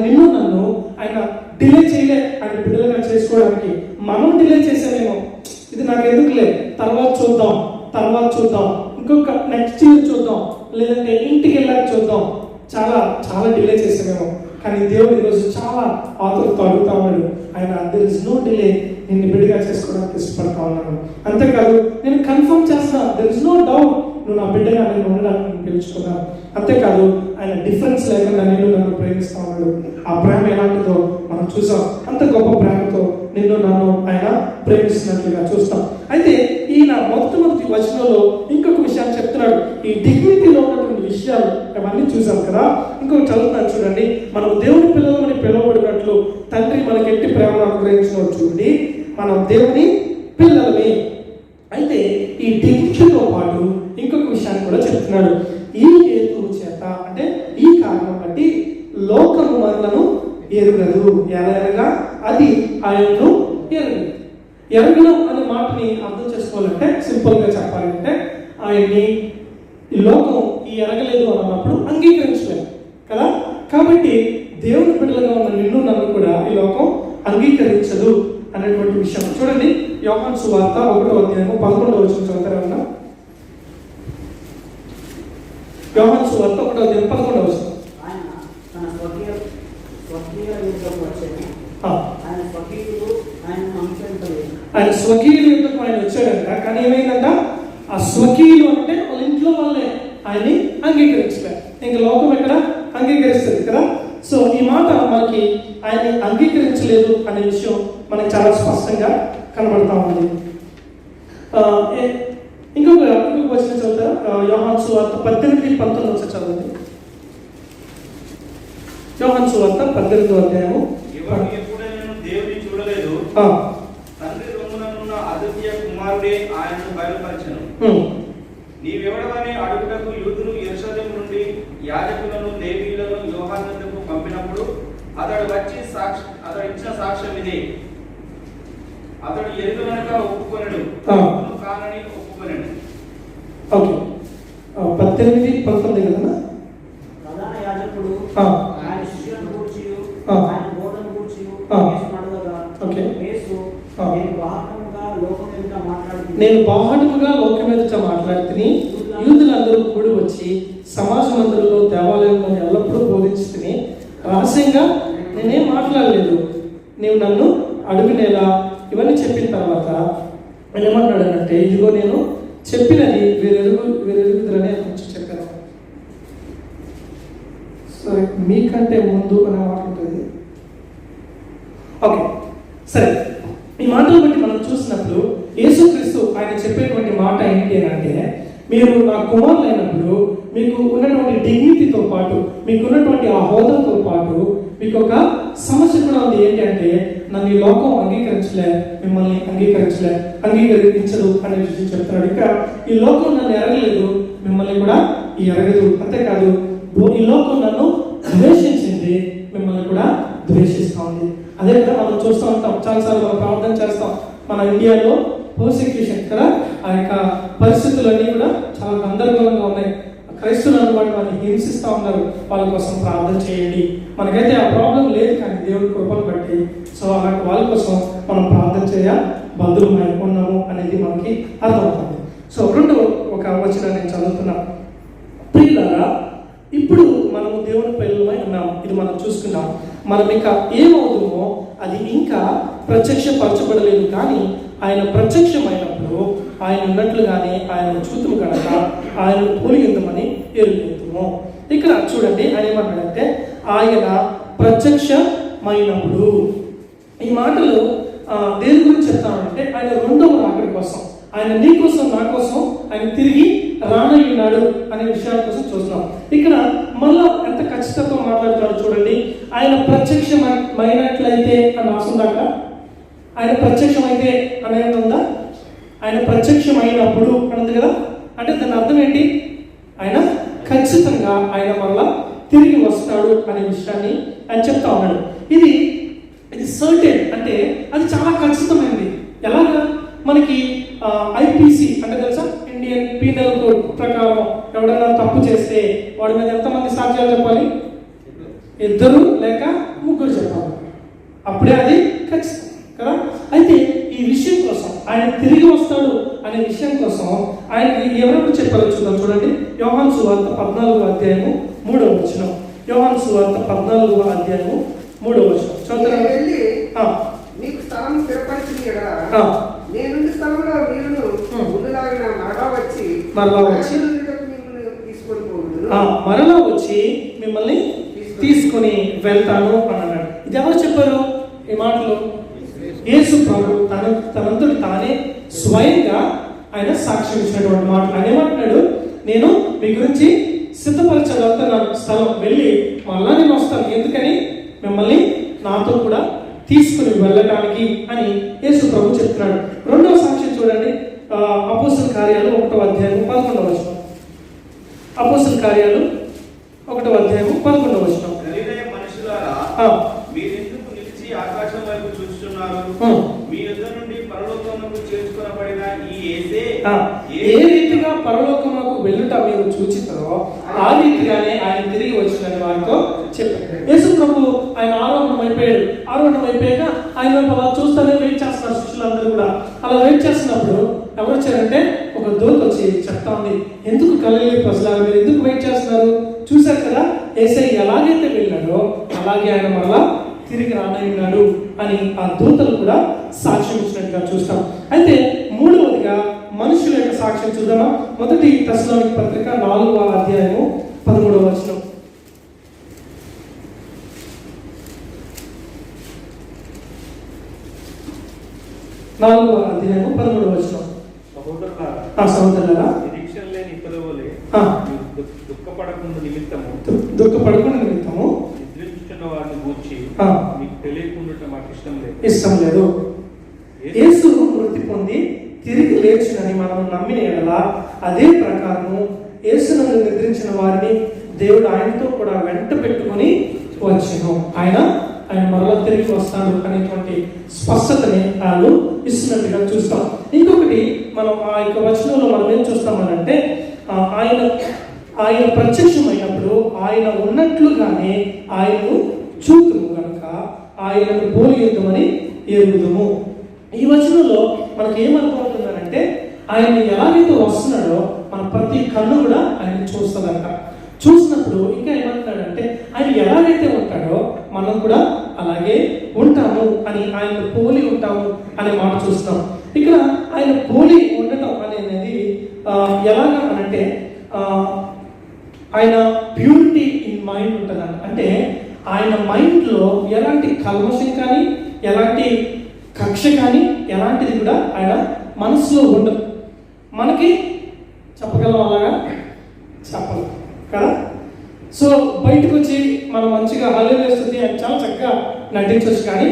నిన్ను నన్ను ఆయన డిలే చేయలే, ఆయన బిడ్డలుగా చేసుకోవడానికి. మనం డిలే చేసామేమో, ఇది నాకు ఎందుకులే, తర్వాత చూద్దాం, ఇంకొక నెక్స్ట్ ఇయర్ చూద్దాం, లేదంటే ఇంటికి వెళ్ళాక చూద్దాం, చాలా డిలే చేసామేమో. కానీ దేవుడు ఈరోజు చాలా ఆతురతో అడుగుతా ఉన్నాడు. ఆయన దేర్ ఇస్ నో డిలే, నిన్ను బిడ్డగా చేసుకోవడానికి ఇష్టపడతా ఉన్నాను. అంతేకాదు, నేను కన్ఫర్మ్ చేస్తాను, దేర్ ఇస్ నో డౌట్, నువ్వు నా బిడ్డగా నేను ఉండడానికి పిలుచుకున్నాను. అంతేకాదు, ఆయన డిఫరెన్స్ లేకుండా నిన్ను నన్ను ప్రేమిస్తా ఉన్నాడు. ఆ ప్రేమ ఎలాంటిదో మనం చూసాం. అంత గొప్ప ప్రేమతో నిన్ను నన్ను ఆయన ప్రేమిస్తున్నట్లుగా చూస్తాం. అయితే ఈయన మొట్టమొదటి వచనంలో ఇంకొక విషయాన్ని చెప్తున్నాడు. ఈ డిగ్నిటీలో ఉన్నటువంటి విషయాలు అవన్నీ చూసాం కదా. ఇంకొకటి చదువుతున్నాను చూడండి. మనం దేవుని పిల్లలని పిలువబడినట్లు తండ్రి మనకి ఎట్టి ప్రేమను అనుగ్రహించిన చూడండి, మనం దేవుని పిల్లలమే. అయితే ఈ డిగ్నిటీతో పాటు ఇంకొక విషయాన్ని కూడా చెప్తున్నాడు. ఈ హేతువు చేత, అంటే ఈ కారణం బట్టి లోకము మనలను ఎరుగదు, ఎలాగా అది ఆయనను ఎరగడం అనే మాటని అర్థం చేసుకోవాలంటే, సింపుల్ గా చెప్పాలంటే, ఆయన్ని ఈ లోకం ఈ ఎరగలేదు అని అన్నప్పుడు అంగీకరించలేదు కదా. కాబట్టి దేవుని బిడ్డలుగా ఉన్న నిన్ను నన్ను కూడా ఈ లోకం అంగీకరించదు అనేటువంటి విషయం చూడండి. యోహాను సువార్త 1వ అధ్యాయము 11వ వచనం చదువుతారా ఉన్నా? యోహాను సువార్త 1వ అధ్యాయం 11వ వచనం.
ఆయన తన స్వకీయ యుద్ధకు వచ్చాడు. ఆయన స్వకీయులు ఆయనను అనుసరించలేదు.
ఆయన స్వకీయుల యుద్ధకు ఆయన వచ్చాడంట. కానీ ఏమైందంట? ఆ స్వకీయులు అంటే వాళ్ళ ఇంట్లో వాళ్ళే ఆయన్ని అంగీకరించలేదు. ఇంకా లోకం ఎక్కడ అంగీకరిస్తుంది కదా. సో ఈ మాట మనకి ఆయన్ని అంగీకరించలేదు అనే విషయం మనకి చాలా స్పష్టంగా కనబడతా ఉంది. ఇంకొక వచనం చదువుతా, యోహాను సువార్త 18-19 వచ్చి చదవండి. యోహాను సువార్త 18వ అధ్యాయము.
ఎప్పుడైనా దేవుని చూడలేదు, తండ్రి రొమ్ముననున్న అద్వితీయ కుమారుడే ఆయనను బయలుపరచెను. నీవెవడవని అడుగుటకు యూదులు యెరూషలేము నుండి యాజకులను లేవీయులను యోహాను వద్దకు పంపినప్పుడు అతడు ఇచ్చిన సాక్ష్యం ఇదే. అతడు ఎరుగనక ఒప్పుకొనెను, కానని ఒప్పుకొనెను.
ఓకే, 18-19 కదా.
ప్రధాన యాజకుడు ఆయన శిష్యులను గూర్చి ఆయన బోధను గూర్చి యేసును అడగగా, యేసు
నేను బాహటముగా లోకం ఎదుట మాట్లాడుతుని యూదులందరూ కూడి వచ్చి సమాజ మందిరంలో దేవాలయంలో ఎల్లప్పుడూ బోధించుకుని రహస్యంగా నేనేం మాట్లాడలేదు, నీవు నన్ను అడుగునేలా ఇవన్నీ చెప్పిన తర్వాత ఆయన ఏమంటాడనంటే, ఇదిగో నేను చెప్పినది వీరెరుగుదరని కొంచెం చెప్పాను. సరే, మీకంటే ముందు అనే మాట ఉంటుంది. ఓకే, సరే, ఈ మాటలు బట్టి మనం చూసినప్పుడు యేసుక్రీస్తు ఆయన చెప్పేటువంటి మాట ఏంటి అంటే, మీరు నా కుమారులు అయినప్పుడు మీకు ఉన్నటువంటి డిగ్నిటీతో పాటు, మీకు ఉన్నటువంటి ఆ హోదాతో పాటు మీకు ఒక సమస్య కూడా ఉంది. ఏంటి అంటే, నన్ను ఈ లోకం అంగీకరించలే, మిమ్మల్ని అంగీకరించదు అనే విషయం చెప్తున్నాడు. ఇంకా ఈ లోకం నన్ను ఎరగలేదు, మిమ్మల్ని కూడా ఎరగదు. అంతేకాదు, ఈ లోకం నన్ను ద్వేషించింది, మిమ్మల్ని కూడా ద్వేషిస్తూ ఉంది. అదే కదా మనం చూస్తూ ఉంటాం, చాలాసార్లు మనం ప్రార్థన చేస్తాం. మన ఇండియాలో పర్సిక్యూషన్ కదా, ఆ యొక్క పరిస్థితులన్నీ కూడా చాలా గందరగోళంగా ఉన్నాయి. క్రైస్తవులను వాళ్ళని హింసిస్తూ ఉన్నారు, వాళ్ళ కోసం ప్రార్థన చేయండి. మనకైతే ఆ ప్రాబ్లం లేదు, కానీ దేవుడి కృపను బట్టి సో అలాంటి వాళ్ళ కోసం మనం ప్రార్థన చేయ బంధువులమై ఉన్నాము అనేది మనకి అర్థమవుతుంది. సో రెండో ఒక వచనం నేను చదువుతున్నా. ప్రియులారా, ఇప్పుడు మనము దేవుని పిల్లలమై ఉన్నాం, ఇది మనం చూసుకున్నాం. మనం ఇంకా ఏమవుతుందో అది ఇంకా ప్రత్యక్షపరచబడలేదు, కానీ ఆయన ప్రత్యక్షమైనప్పుడు ఆయన ఉన్నట్లుగానే ఆయన చూతుము కనుక ఆయన పోలి ఉందామని ఎరుగుతాము. ఇక్కడ చూడండి, ఆయన ఏమన్నాడంటే, ఆయన ప్రత్యక్షమైనప్పుడు. ఈ మాటలు దేని గురించి చెప్తామంటే, ఆయన రెండవ రాకడ కోసం, ఆయన నీ కోసం నా కోసం ఆయన తిరిగి రానయ్యున్నాడు అనే విషయాల కోసం చూస్తున్నాం. ఇక్కడ మళ్ళా ఎంత ఖచ్చితంగా మాట్లాడుతున్నాడు చూడండి. ఆయన ప్రత్యక్షమైనట్లయితే అని రాస్తుంది అక్కడ. ఆయన ప్రత్యక్షమైతే అనేది ఉందా? ఆయన ప్రత్యక్షమైనప్పుడు అన్నది కదా. అంటే దాని అర్థం ఏంటి? ఆయన ఖచ్చితంగా ఆయన మళ్ళా తిరిగి వస్తాడు అనే విషయాన్ని ఆయన చెప్తా ఉన్నాడు. ఇది సర్టెన్, అంటే అది చాలా ఖచ్చితమైనది. ఎలాగా? మనకి ఐపీసీ అంటే తెలుసా, ఇండియన్ పీనల్ కోడ్ ప్రకారం ఎవడైనా తప్పు చేస్తే వాడి మీద ఎంతమంది సాక్ష్యాలు చెప్పాలి? 2 లేక 3 చెప్పాలి, అప్పుడే అది ఖచ్చితం కదా. అయితే ఈ విషయం కోసం, ఆయన తిరిగి వస్తాడు అనే విషయం కోసం ఆయన ఎవరెవరు చెప్పాలో చూద్దాం. చూడండి, యోహాను సువార్త 14వ అధ్యాయము 3వ వచనం. యోహాను సువార్త 14వ అధ్యాయము 3వ వచనం చదువుతారా?
నీకు స్థలం స్థిరపరిచిన నేను స్థలంలో మీరును ముందులాగిన మరలా
వచ్చి మిమ్మల్ని తీసుకొని వెళ్తాను అని అన్నాడు. ఇది ఎవరు చెప్పారు ఈ మాటలు? యేసు ప్రభు తనంతటి తానే స్వయంగా ఆయన సాక్ష్యం ఇచ్చినటువంటి మాటలు. ఆయన ఏమంటున్నాడు? నేను మీ గురించి సిద్ధపరచగలుగుతా స్థలం వెళ్ళి మళ్ళా నేను వస్తాను, ఎందుకని? మిమ్మల్ని నాతో కూడా తీసుకుని వెళ్ళడానికి అని యేసు ప్రభు చెప్తున్నాడు. రెండవ సాక్ష్యం చూడండి, అపోస్తల కార్యాలు 1వ అధ్యాయం 11వ వచనం. అపోస్తల కార్యాలు 1వ అధ్యాయం 11వ వచనం.
మీరెందుకు నిలిచి ఆకాశం వైపు చూస్తున్నారు? మీ యొద్ద నుండి పరలోకమునకు చేర్చుకొనబడిన ఈ యేసే
ఏ రీతిగా పరలోకమునకు వెళ్ళుట మీరు చూచితారో ఆ రీతిగానే ఆయన తిరిగి వచ్చినని వారితో చెప్పారు. యేసు ప్రభు ఆయన ఆరోహణం అయిపోయాక ఆయన అలా చూస్తూనే వెయిట్ చేస్తున్నారు శిష్యులందరూ కూడా. అలా వెయిట్ చేస్తున్నప్పుడు ఎవరు వచ్చారంటే ఒక దూత వచ్చి చెప్తా ఉంది, ఎందుకు గలిలీ ప్రజలారా మీరు ఎందుకు వెయిట్ చేస్తున్నారు? చూశారు కదా యేసయ్య ఎలాగైతే వెళ్ళాడో అలాగే ఆయన మళ్ళా తిరిగి రానయ్యున్నాడు అని ఆ దూతలు కూడా సాక్ష్యం ఇచ్చినట్టుగా చూస్తాం. అయితే మూడవదిగా మనుషుల యొక్క సాక్ష్యం చూద్దామా? మొదటి తెస్సలోనికీ పత్రిక 4వ అధ్యాయము 13వ వచనం. 4వ అధ్యాయము 13వ వచనం. సహోదరులారా
నిరీక్షణ లేని ఇతరులే దుఃఖపడకుండా నిమిత్తము నిద్రించుతున్న వారిని గూర్చి మీకు తెలియకుండా మాకు ఇష్టం లేదు.
యేసు మృతి పొంది తిరిగి లేచునని మనం నమ్మిన ఎడల అదే ప్రకారము యేసునందు నిద్రించిన వారిని దేవుడు ఆయనతో కూడా వెంట పెట్టుకొని వచ్చెను. ఆయన మరలా తిరిగి వస్తాడు అనేటువంటి స్పష్టతని వాళ్ళు ఇస్తున్నట్టుగా చూస్తాం. ఇంకొకటి మనం ఆ యొక్క వచనంలో మనం ఏం చూస్తామనంటే ఆయన ప్రత్యక్షమైనప్పుడు ఆయన ఉన్నట్లుగానే ఆయనను చూతుము కనుక ఆయనను పోలి యుద్ధమని ఎరుగుదము. ఈ వచనంలో మనకి ఏమనుకుంటుందంటే ఆయన ఎలాగైతే వస్తున్నాడో మన ప్రతి కన్ను కూడా ఆయన చూస్తుందంట. చూసినప్పుడు ఇంకా ఏమంటున్నాడంటే ఆయన ఎలాగైతే ఉంటాడో మనం కూడా అలాగే ఉంటాము అని, ఆయన పోలి ఉంటాము అనే మాట చూస్తున్నాం. ఇక్కడ ఆయన పోలి ఉండటం అనేది ఎలాగా అనంటే ఆయన ప్యూరిటీ ఇన్ మైండ్ ఉంటుందంట. అంటే ఆయన మైండ్లో ఎలాంటి కల్మషం కానీ ఎలాంటి కక్ష కానీ ఎలాంటిది కూడా ఆయన మనసులో ఉండదు. మనకి చెప్పగలం అలాగా చెప్పలేం కదా. సో బయటకు వచ్చి మనం మంచిగా హల్లెలూయా స్తుతి అని చాలా చక్కగా నటించవచ్చు, కానీ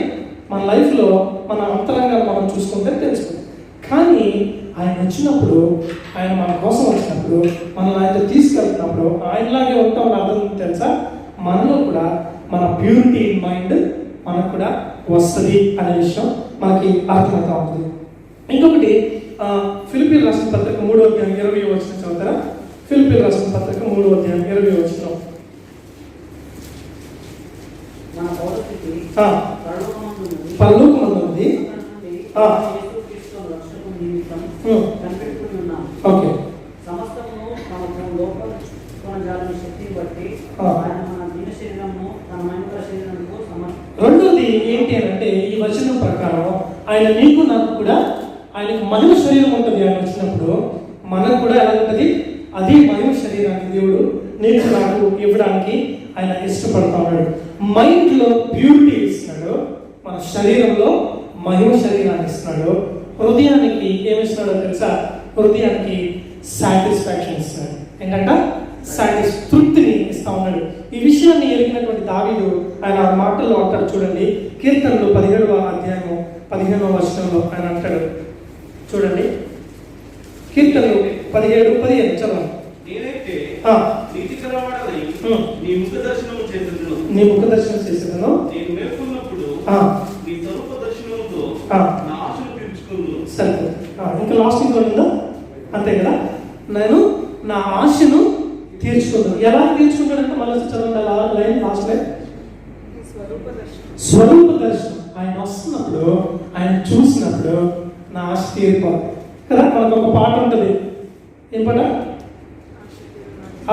మన లైఫ్లో మన అంతరంగాలు మనం చూసుకుంటే తెలుసుకుంటాం. కానీ ఆయన వచ్చినప్పుడు, ఆయన మన కోసం వచ్చినప్పుడు, మనల్ని ఆయనతో తీసుకెళ్తున్నప్పుడు ఆయనలాగే ఉంటాం అర్థం తెలుసా? మనలో కూడా మన ప్యూరిటీ ఇన్ మైండ్ మనకు కూడా వస్తుంది అనే విషయం మనకి అర్థమవుతా ఉంటుంది. ఇంకొకటి ఫిలిప్పీయులకు రాసిన పత్రిక 3వ అధ్యాయం 20వ వచనం చదువుతారా? ఫిలిప్పీయులకు రాసిన పత్రిక 3వ అధ్యాయం 20వ వచనం.
మన పౌరస్థితి
పరలోకమందున్నది. ఓకే.
సమస్తము తమ లోపల శక్తిని బట్టి ఆయన మన దిన శరీరము తన మహిమ శరీరముకు
రెండోది ఏంటి అంటే ఈ వచనం ప్రకారం ఆయన నీకు నాకు కూడా ఆయనకు మహిమ శరీరం ఉంటుంది. ఆయన వచ్చినప్పుడు మనకు కూడా ఎలా ఉంటుంది? అదే మహిమ శరీరాన్ని దేవుడు నీకు నాకు ఇవ్వడానికి ఆయన ఇష్టపడతా ఉన్నాడు. మైండ్లో ప్యూరిటీ ఇస్తున్నాడు, మన శరీరంలో మహిమ శరీరాన్ని ఇస్తున్నాడు. హృదయానికి ఏమిస్తున్నాడో తెలుసా? హృదయానికి సాటిస్ఫాక్షన్ ఇస్తున్నాడు. ఏంటంట? తృప్తిని ఇస్తా ఉన్నాడు. ఈ విషయాన్ని ఎరిగినటువంటి దావీదు ఆయన మాటల్లో అంటాడు చూడండి. కీర్తనలు 17వ అధ్యాయము 15వ వచనంలో ఆయన అంటాడు చూడండి. కీర్తనలు 17:15 చదవండి.
నేనైతే నీతికరవాడనై నీ ముఖ దర్శనము చేసేదను. నేను మేల్కొన్నప్పుడు నీ స్వరూప దర్శనముతో నా ఆశను తీర్చుకుందును.
సరే, ఇంకా లాస్ట్ ఇంకోండి అంతే కదా. నేను నా ఆశను తీర్చుకుంటాను. ఎలా తీర్చుకుంటాడంటే మళ్ళీ చదవండి లైన్ లాస్ట్ లైన్. స్వరూప దర్శనం. ఆయన వస్తున్నప్పుడు, ఆయన చూసినప్పుడు నా ఆశ తీరిపోవాలి కదా. మనకు ఒక పాట ఉంటుంది. ఏం పాట?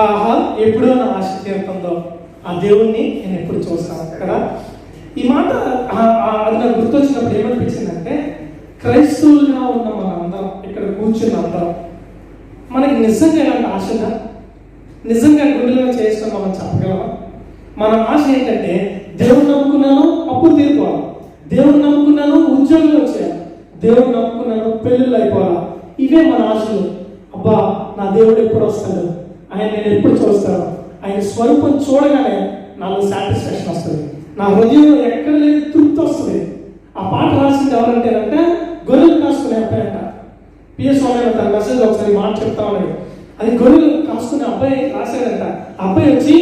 ఆహా ఎప్పుడో నా ఆశ తీరుతుందో ఆ దేవుణ్ణి నేను ఎప్పుడు చూస్తాను కదా. ఈ మాట అది నాకు గుర్తొచ్చినప్పుడు ఏమనిపించిందంటే, క్రైస్తవులుగా ఉన్న మనందరం ఇక్కడ కూర్చున్న అందరం మనకి నిజంగా ఇలాంటి ఆశ ఉందా? నిజంగా గుండెలో చేస్తాం మనం చెప్పగలమా? మన ఆశ ఏంటంటే దేవుని నమ్ముకున్నాను అప్పులు తీరిపోవాలి, దేవుని నమ్ముకున్నాను ఉద్యోగాలు వచ్చాయి, దేవుని నమ్ముకున్నాను పెళ్ళిళ్ళు అయిపోవాలా. ఇవే మన ఆశలు. అబ్బా నా దేవుడు ఎప్పుడు వస్తాడు, ఆయన నేను ఎప్పుడు చూస్తాను, ఆయన స్వరూపం చూడగానే నాకు సాటిస్ఫాక్షన్ వస్తుంది, నా హృదయంలో ఎక్కడ లేని తృప్తి వస్తుంది. ఆ పాట రాసింది ఎవరంటేనంటే గొర్రెలు కాసుకునే అబ్బాయి అంట. పిఎస్ స్వామి తన మెసేజ్ ఒకసారి మాట చెప్తా ఉన్నాడు. అది గొర్రెలు కాసుకునే అబ్బాయి రాశాడంట. అబ్బాయి వచ్చి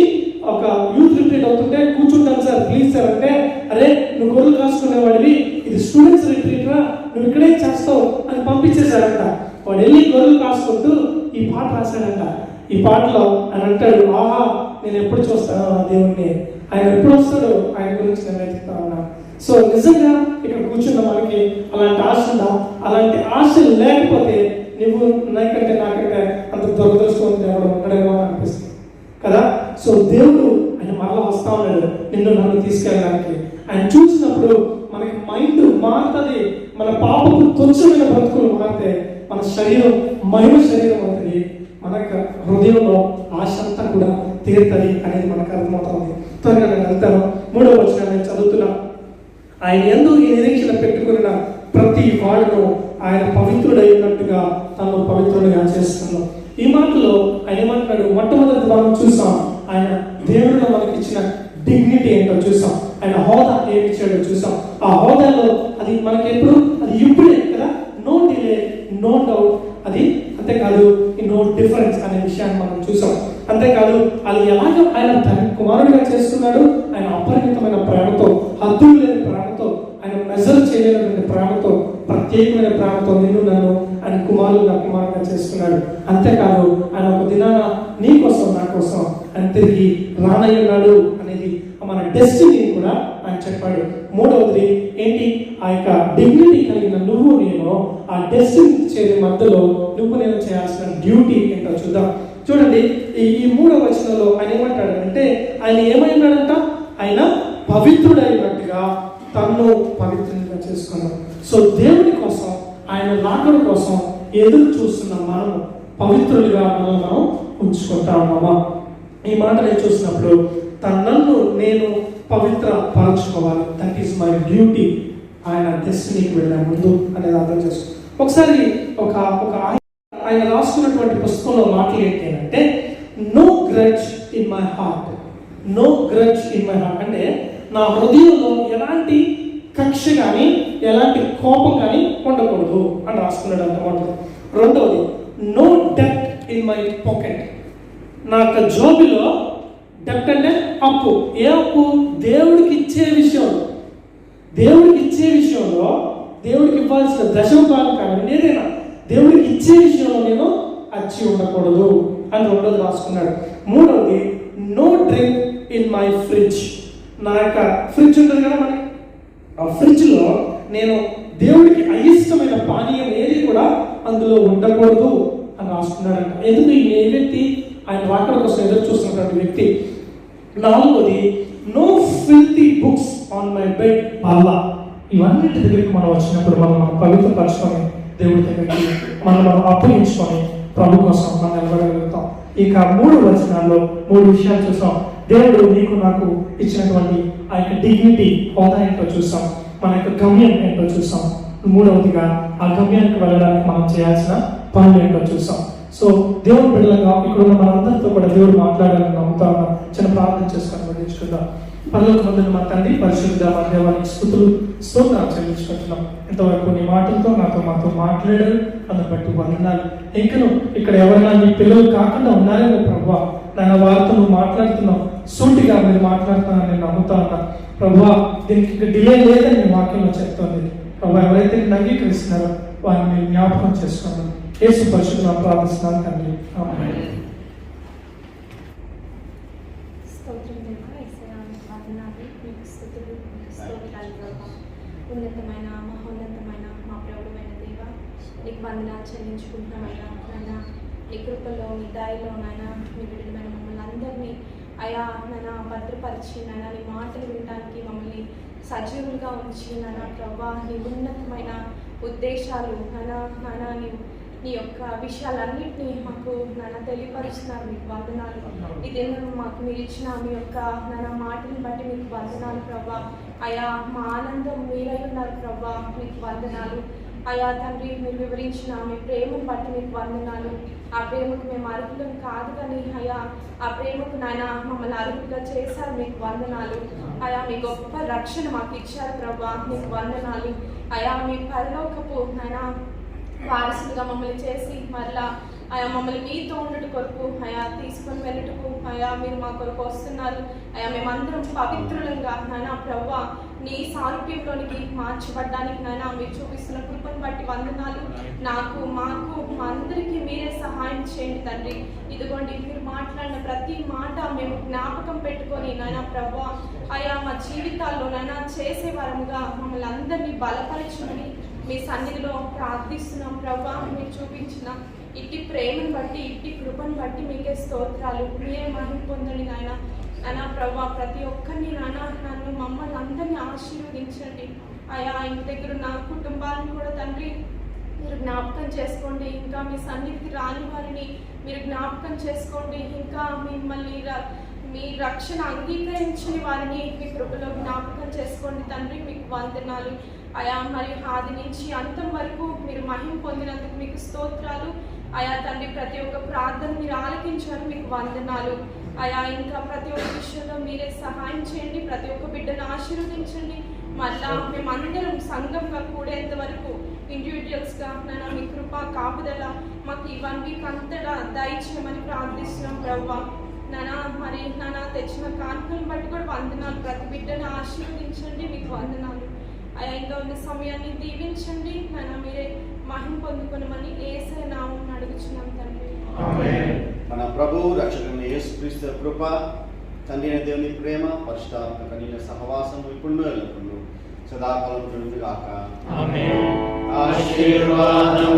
ఒక యూత్ రిట్రీట్ అవుతుంటే కూర్చుంటాను సార్ ప్లీజ్ సార్ అంటే, అరే నువ్వు గొర్రెలు కాసుకునేవాడివి, ఇది స్టూడెంట్స్ రిట్రీట్ రా, నువ్వు ఇక్కడే చేస్తావు అని పంపించేశాడంట. వాడు వెళ్ళి గొర్రెలు కాసుకుంటూ ఈ పాట రాశాడంట. ఈ పాటలో ఆయన అంటాడు, ఆహా నేను ఎప్పుడు చూస్తాను ఆ దేవుణ్ణి, ఆయన ఎప్పుడు వస్తాడు, ఆయన గురించి నేను వెతుకుతా ఉన్నా. సో నిజంగా ఇక్కడ కూర్చున్న మనకి అలాంటి ఆశ ఉందా? అలాంటి ఆశ లేకపోతే నువ్వు నాకంటే అంత దురదృష్టం ఎవరు ఉండడేమో అనిపిస్తుంది కదా. సో దేవుడు ఆయన మరలా వస్తా ఉన్నాడు నిన్ను నన్ను తీసుకెళ్ళడానికి. ఆయన చూసినప్పుడు మనకి మైండ్ మారుతుంది, మన పాపకు తుచ్చమైన బ్రతుకులు మారితే మన శరీరం మహిమ శరీరం అవుతుంది, మనకు హృదయంలో ఆశ అంతా కూడా తీరుతుంది అనేది మనకు అర్థమవుతుంది. త్వరగా నేను వెళ్తాను. 3వ వచనం నేను చదువుతున్నా. ఆయన యందు ఈ నిరీక్షణ పెట్టుకున్న ప్రతి వాడును ఆయన పవిత్రుడై ఉన్నట్టుగా తను పవిత్రుడిగా చేస్తున్నాం. ఈ మాటలో ఆయన ఏమంటున్నాడు? మొట్టమొదటి మనం చూసాం ఆయన దేవుడిలో మనకి ఇచ్చిన డిగ్నిటీ ఏంటో చూసాం, ఆయన హోదా ఏమి ఇచ్చాడో చూసాం. ఆ హోదాలో అది మనకి ఎప్పుడు అది ఇప్పుడే కదా, నో డిలే, నో డౌట్. అది అంతేకాదు నో డిఫరెన్స్ అనే విషయాన్ని మనం చూసాం. అంతేకాదు అది ఎలాగ ఆయన తన కుమారుడిగా చేస్తున్నాడు, ఆయన అపరిమితమైన ప్రేమతో, హద్దులు లేని ప్రేమతో, ఆయన మెజర్ చేయలేనటువంటి ప్రేమతో, ప్రత్యేకమైన ప్రేమతో నిన్ను నన్ను ఆయన కుమారుడిగా చేస్తున్నాడు. అంతేకాదు ఆయన ఒక దినాన నీ కోసం నా కోసం ఆయన తిరిగి రానయ్యున్నాడు అనేది మన డెస్టినీ కూడా ఆయన చెప్పాడు. 3వది ఏంటి? ఆ యొక్క డిగ్నిటీ కలిగిన నువ్వు నేను ఆ డెస్టినీ చేరే మధ్యలో నువ్వు నేను చేయాల్సిన డ్యూటీ ఏంటో చూద్దాం. చూడండి ఈ 3వ వచనంలో ఆయన ఏమంటాడు అంటే, ఆయన ఏమైనాడంట? ఆయన పవిత్రుడైనట్టుగా తన్ను పవిత్రంగా చేసుకున్నాం. సో దేవుని కోసం, ఆయన రాకడ కోసం ఎదురు చూస్తున్న మనము పవిత్రులుగా మనం ఉంచుకుంటామా? ఈ మాట నేను చూసినప్పుడు నన్ను నేను పవిత్ర పరచుకోవాలి. That is my duty. ఆయన డెస్టినీకి వెళ్ళే ముందు అనేది అర్థం చేసుకో. ఒకసారి ఒక ఆయన రాసుకున్నటువంటి పుస్తకంలో మాటలు ఏంటి అంటే, no grudge in my heart. No grudge in my heart అంటే నా హృదయంలో ఎలాంటి కక్ష కానీ ఎలాంటి కోపం కానీ ఉండకూడదు అని రాసుకున్నాడు అన్నమాట. 2వది నో డెప్ట్ ఇన్ మై పాకెట్. నా యొక్క జోబిలో డెప్ట్ అంటే అప్పు. ఏ అప్పు? దేవుడికి ఇచ్చే విషయంలో, దేవుడికి ఇచ్చే విషయంలో, దేవుడికి ఇవ్వాల్సిన దశమభాగం కానీ ఏదైనా దేవుడికి ఇచ్చే విషయంలో నేను అచ్చి ఉండకూడదు అని 2వది రాసుకున్నాడు. 3వది no drink in my fridge. నా యొక్క ఫ్రిడ్జ్ ఉంటుంది కదా మనకి, ఆ ఫ్రిడ్జ్లో నేను దేవుడికి అయిష్టమైన పానీయం ఏది కూడా అందులో ఉండకూడదు అని రాసుకున్నాడంట. ఎందుకు? ఏ వ్యక్తి ఆయన రాకడ కోసం ఎదురు చూస్తున్నటువంటి వ్యక్తి. 4వది no filthy books on my bed. అల్లా ఇవన్నిటి దగ్గరికి మనం వచ్చినప్పుడు మనం పవిత్రపరచుకొని దేవుడి దగ్గరికి మనం అప్పగించుకొని ప్రభు కోసం మనం నిలబడగలుగుతాం. ఇక 3 వచనాల్లో 3 విషయాలు చూసాం. దేవుడు నీకు నాకు ఇచ్చినటువంటి ఆ యొక్క డిగ్నిటీ, హోదా ఏంటో చూసాం, మన యొక్క గమ్యం ఏంటో చూసాం. 3వదిగా ఆ గమ్యానికి వెళ్ళడానికి మనం చేయాల్సిన పనులు ఏంటో చూసాం. సో దేవుడు బిడ్డలుగా ఇక్కడ ఉన్న మనందరితో కూడా దేవుడు మాట్లాడాలని నమ్ముతా ఉన్నాం. చిన్న ప్రార్థన చేసుకొని వదిలించుకుందాం. పరలోకమందున మా తండ్రి, పరిశుద్ధ మా దేవానికి స్తుతులు స్తోత్రాలు చెల్లించుకుంటున్నాం. ఇంతవరకు నీ మాటలతో మాతో మాట్లాడారు, అందుని బట్టి వందనాలు. ఇంకను ఇక్కడ ఎవరైనా నీ పిల్లలు కాకుండా ఉన్నారేమో ప్రభువా, నన్ను వారితో నువ్వు మాట్లాడుతున్నావు, సూటిగా మీరు మాట్లాడుతున్నారని నేను నమ్ముతా ఉన్నా ప్రభువా. దీనికి డిలే లేదని నీ వాక్యంలో చెప్తోంది ప్రభువా. ఎవరైతే అంగీకరిస్తున్నారో వారిని మీరు జ్ఞాపకం చేసుకోండి. యేసు పరిశుద్ధ ప్రార్థిస్తున్నాను తండ్రి, ఆమేన్.
ఉన్నతమైన మహోన్నతమైన మా ప్రభువైన దేవ, నీకు వందనాలు చెల్లించుకుంటున్నామైనా నాయన. నీ కృపలో, నీ దయలో నాయన మీ బిడ్డలమైన మమ్మల్ని అందరినీ అయా నాయన భద్రపరిచి నాయన నీ మాటలు వినడానికి మమ్మల్ని సజీవులుగా ఉంచి నాయన ప్రభా, నీ ఉన్నతమైన ఉద్దేశాలు నాయన నీ యొక్క విషయాలన్నింటినీ మాకు నాన్న తెలియపరుస్తున్నారు. మీకు వందనాలు. ఇదే మాకు మీరు ఇచ్చిన మీ యొక్క నాన్న మాటని బట్టి మీకు వందనాలు ప్రభా. అయా మా ఆనందం మీరై ఉన్నారు ప్రభా, మీకు వందనాలు. అయా తండ్రి, మీరు వివరించిన మీ ప్రేమను బట్టి మీకు వందనాలు. ఆ ప్రేమకు మేము అర్హులం కాదు కానీ అయా ఆ ప్రేమకు నాయన మమ్మల్ని అర్హులుగా చేశారు, మీకు వందనాలు. అయా మీ గొప్ప రక్షణ మాకు ఇచ్చారు ప్రభా, మీకు వందనాలు. అయా మీ పరలోకపు నాయన వారసులుగా మమ్మల్ని చేసి మరలా అయా మమ్మల్ని మీతో ఉండట కొరకు అయా తీసుకొని వెళ్ళటకు అయా మీరు మా కొరకు వస్తున్నారు. అయా మేమందరం పవిత్రులంగా నాయన ప్రభా నీ సారూప్యంలోనికి మార్చబడ్డానికి నాయన మీరు చూపిస్తున్న కృపను బట్టి వందనాలు. నాకు మాకు మా అందరికీ మీరే సహాయం చేయండి తండ్రి. ఇదిగోండి మీరు మాట్లాడిన ప్రతి మాట మేము జ్ఞాపకం పెట్టుకొని నాయన ప్రభా అయా మా జీవితాల్లో నాయన చేసే వరముగా మమ్మల్ని అందరినీ బలపరచమని మీ సన్నిధిలో ప్రార్థిస్తున్నాం ప్రభా. మీరు చూపించిన ఇట్టి ప్రేమను బట్టి ఇట్టి కృపను బట్టి మీకే స్తోత్రాలు. మీరే మహిమ పొందండి నాయన. నాయన ప్రభా ప్రతి ఒక్కరిని నాయన నన్ను మమ్మల్ని అందరినీ ఆశీర్వదించండి అయా. ఇంటి దగ్గర నా కుటుంబాలను కూడా తండ్రి మీరు జ్ఞాపకం చేసుకోండి. ఇంకా మీ సన్నిధికి రాని వారిని మీరు జ్ఞాపకం చేసుకోండి. ఇంకా మిమ్మల్ని మీ రక్షణ అంగీకరించని వారిని మీ కృపలో జ్ఞాపకం చేసుకోండి తండ్రి. మీకు వందనాలు అయా. మరియు ఆది నుంచి అంతం వరకు మీరు మహిమ పొందినందుకు మీకు స్తోత్రాలు అయా తండ్రి. ప్రతి ఒక్క ప్రార్థన మీరు ఆలకించారు, మీకు వందనాలు అయా. ఇంకా ప్రతి ఒక్క విషయంలో మీరే సహాయం చేయండి. ప్రతి ఒక్క బిడ్డను ఆశీర్వదించండి. మళ్ళా మేమందరం సంఘంగా కూడేంత వరకు ఇండివిజువల్స్గా నాన్న మీ కృప కాపుదల మాకు ఈ 1 వీక్ అంతటా దయచేయమని ప్రార్థిస్తున్నాం ప్రభా. నాన్న మరి నాన్న తెచ్చిన కానుకలను బట్టి కూడా వందనాలు. ప్రతి బిడ్డను ఆశీర్వదించండి, మీకు వందనాలు అయా. ఇంకా ఉన్న సమయాన్ని దీవించండి నాన్న. మీరే మహిమ పొందుకొనమని యేసయ్య నామమున అడుగుచున్నాం తండ్రి.
మన ప్రభు రక్షకుని యేసుక్రీస్తు కృప, తండ్రి అయిన దేవుని ప్రేమ, పరిశుద్ధాత్మ కన్యక సహవాసం ఇప్పుడు ఎల్లప్పుడూ సదాకాలం నుండి గాక. ఆమేన్. ఆశీర్వాదం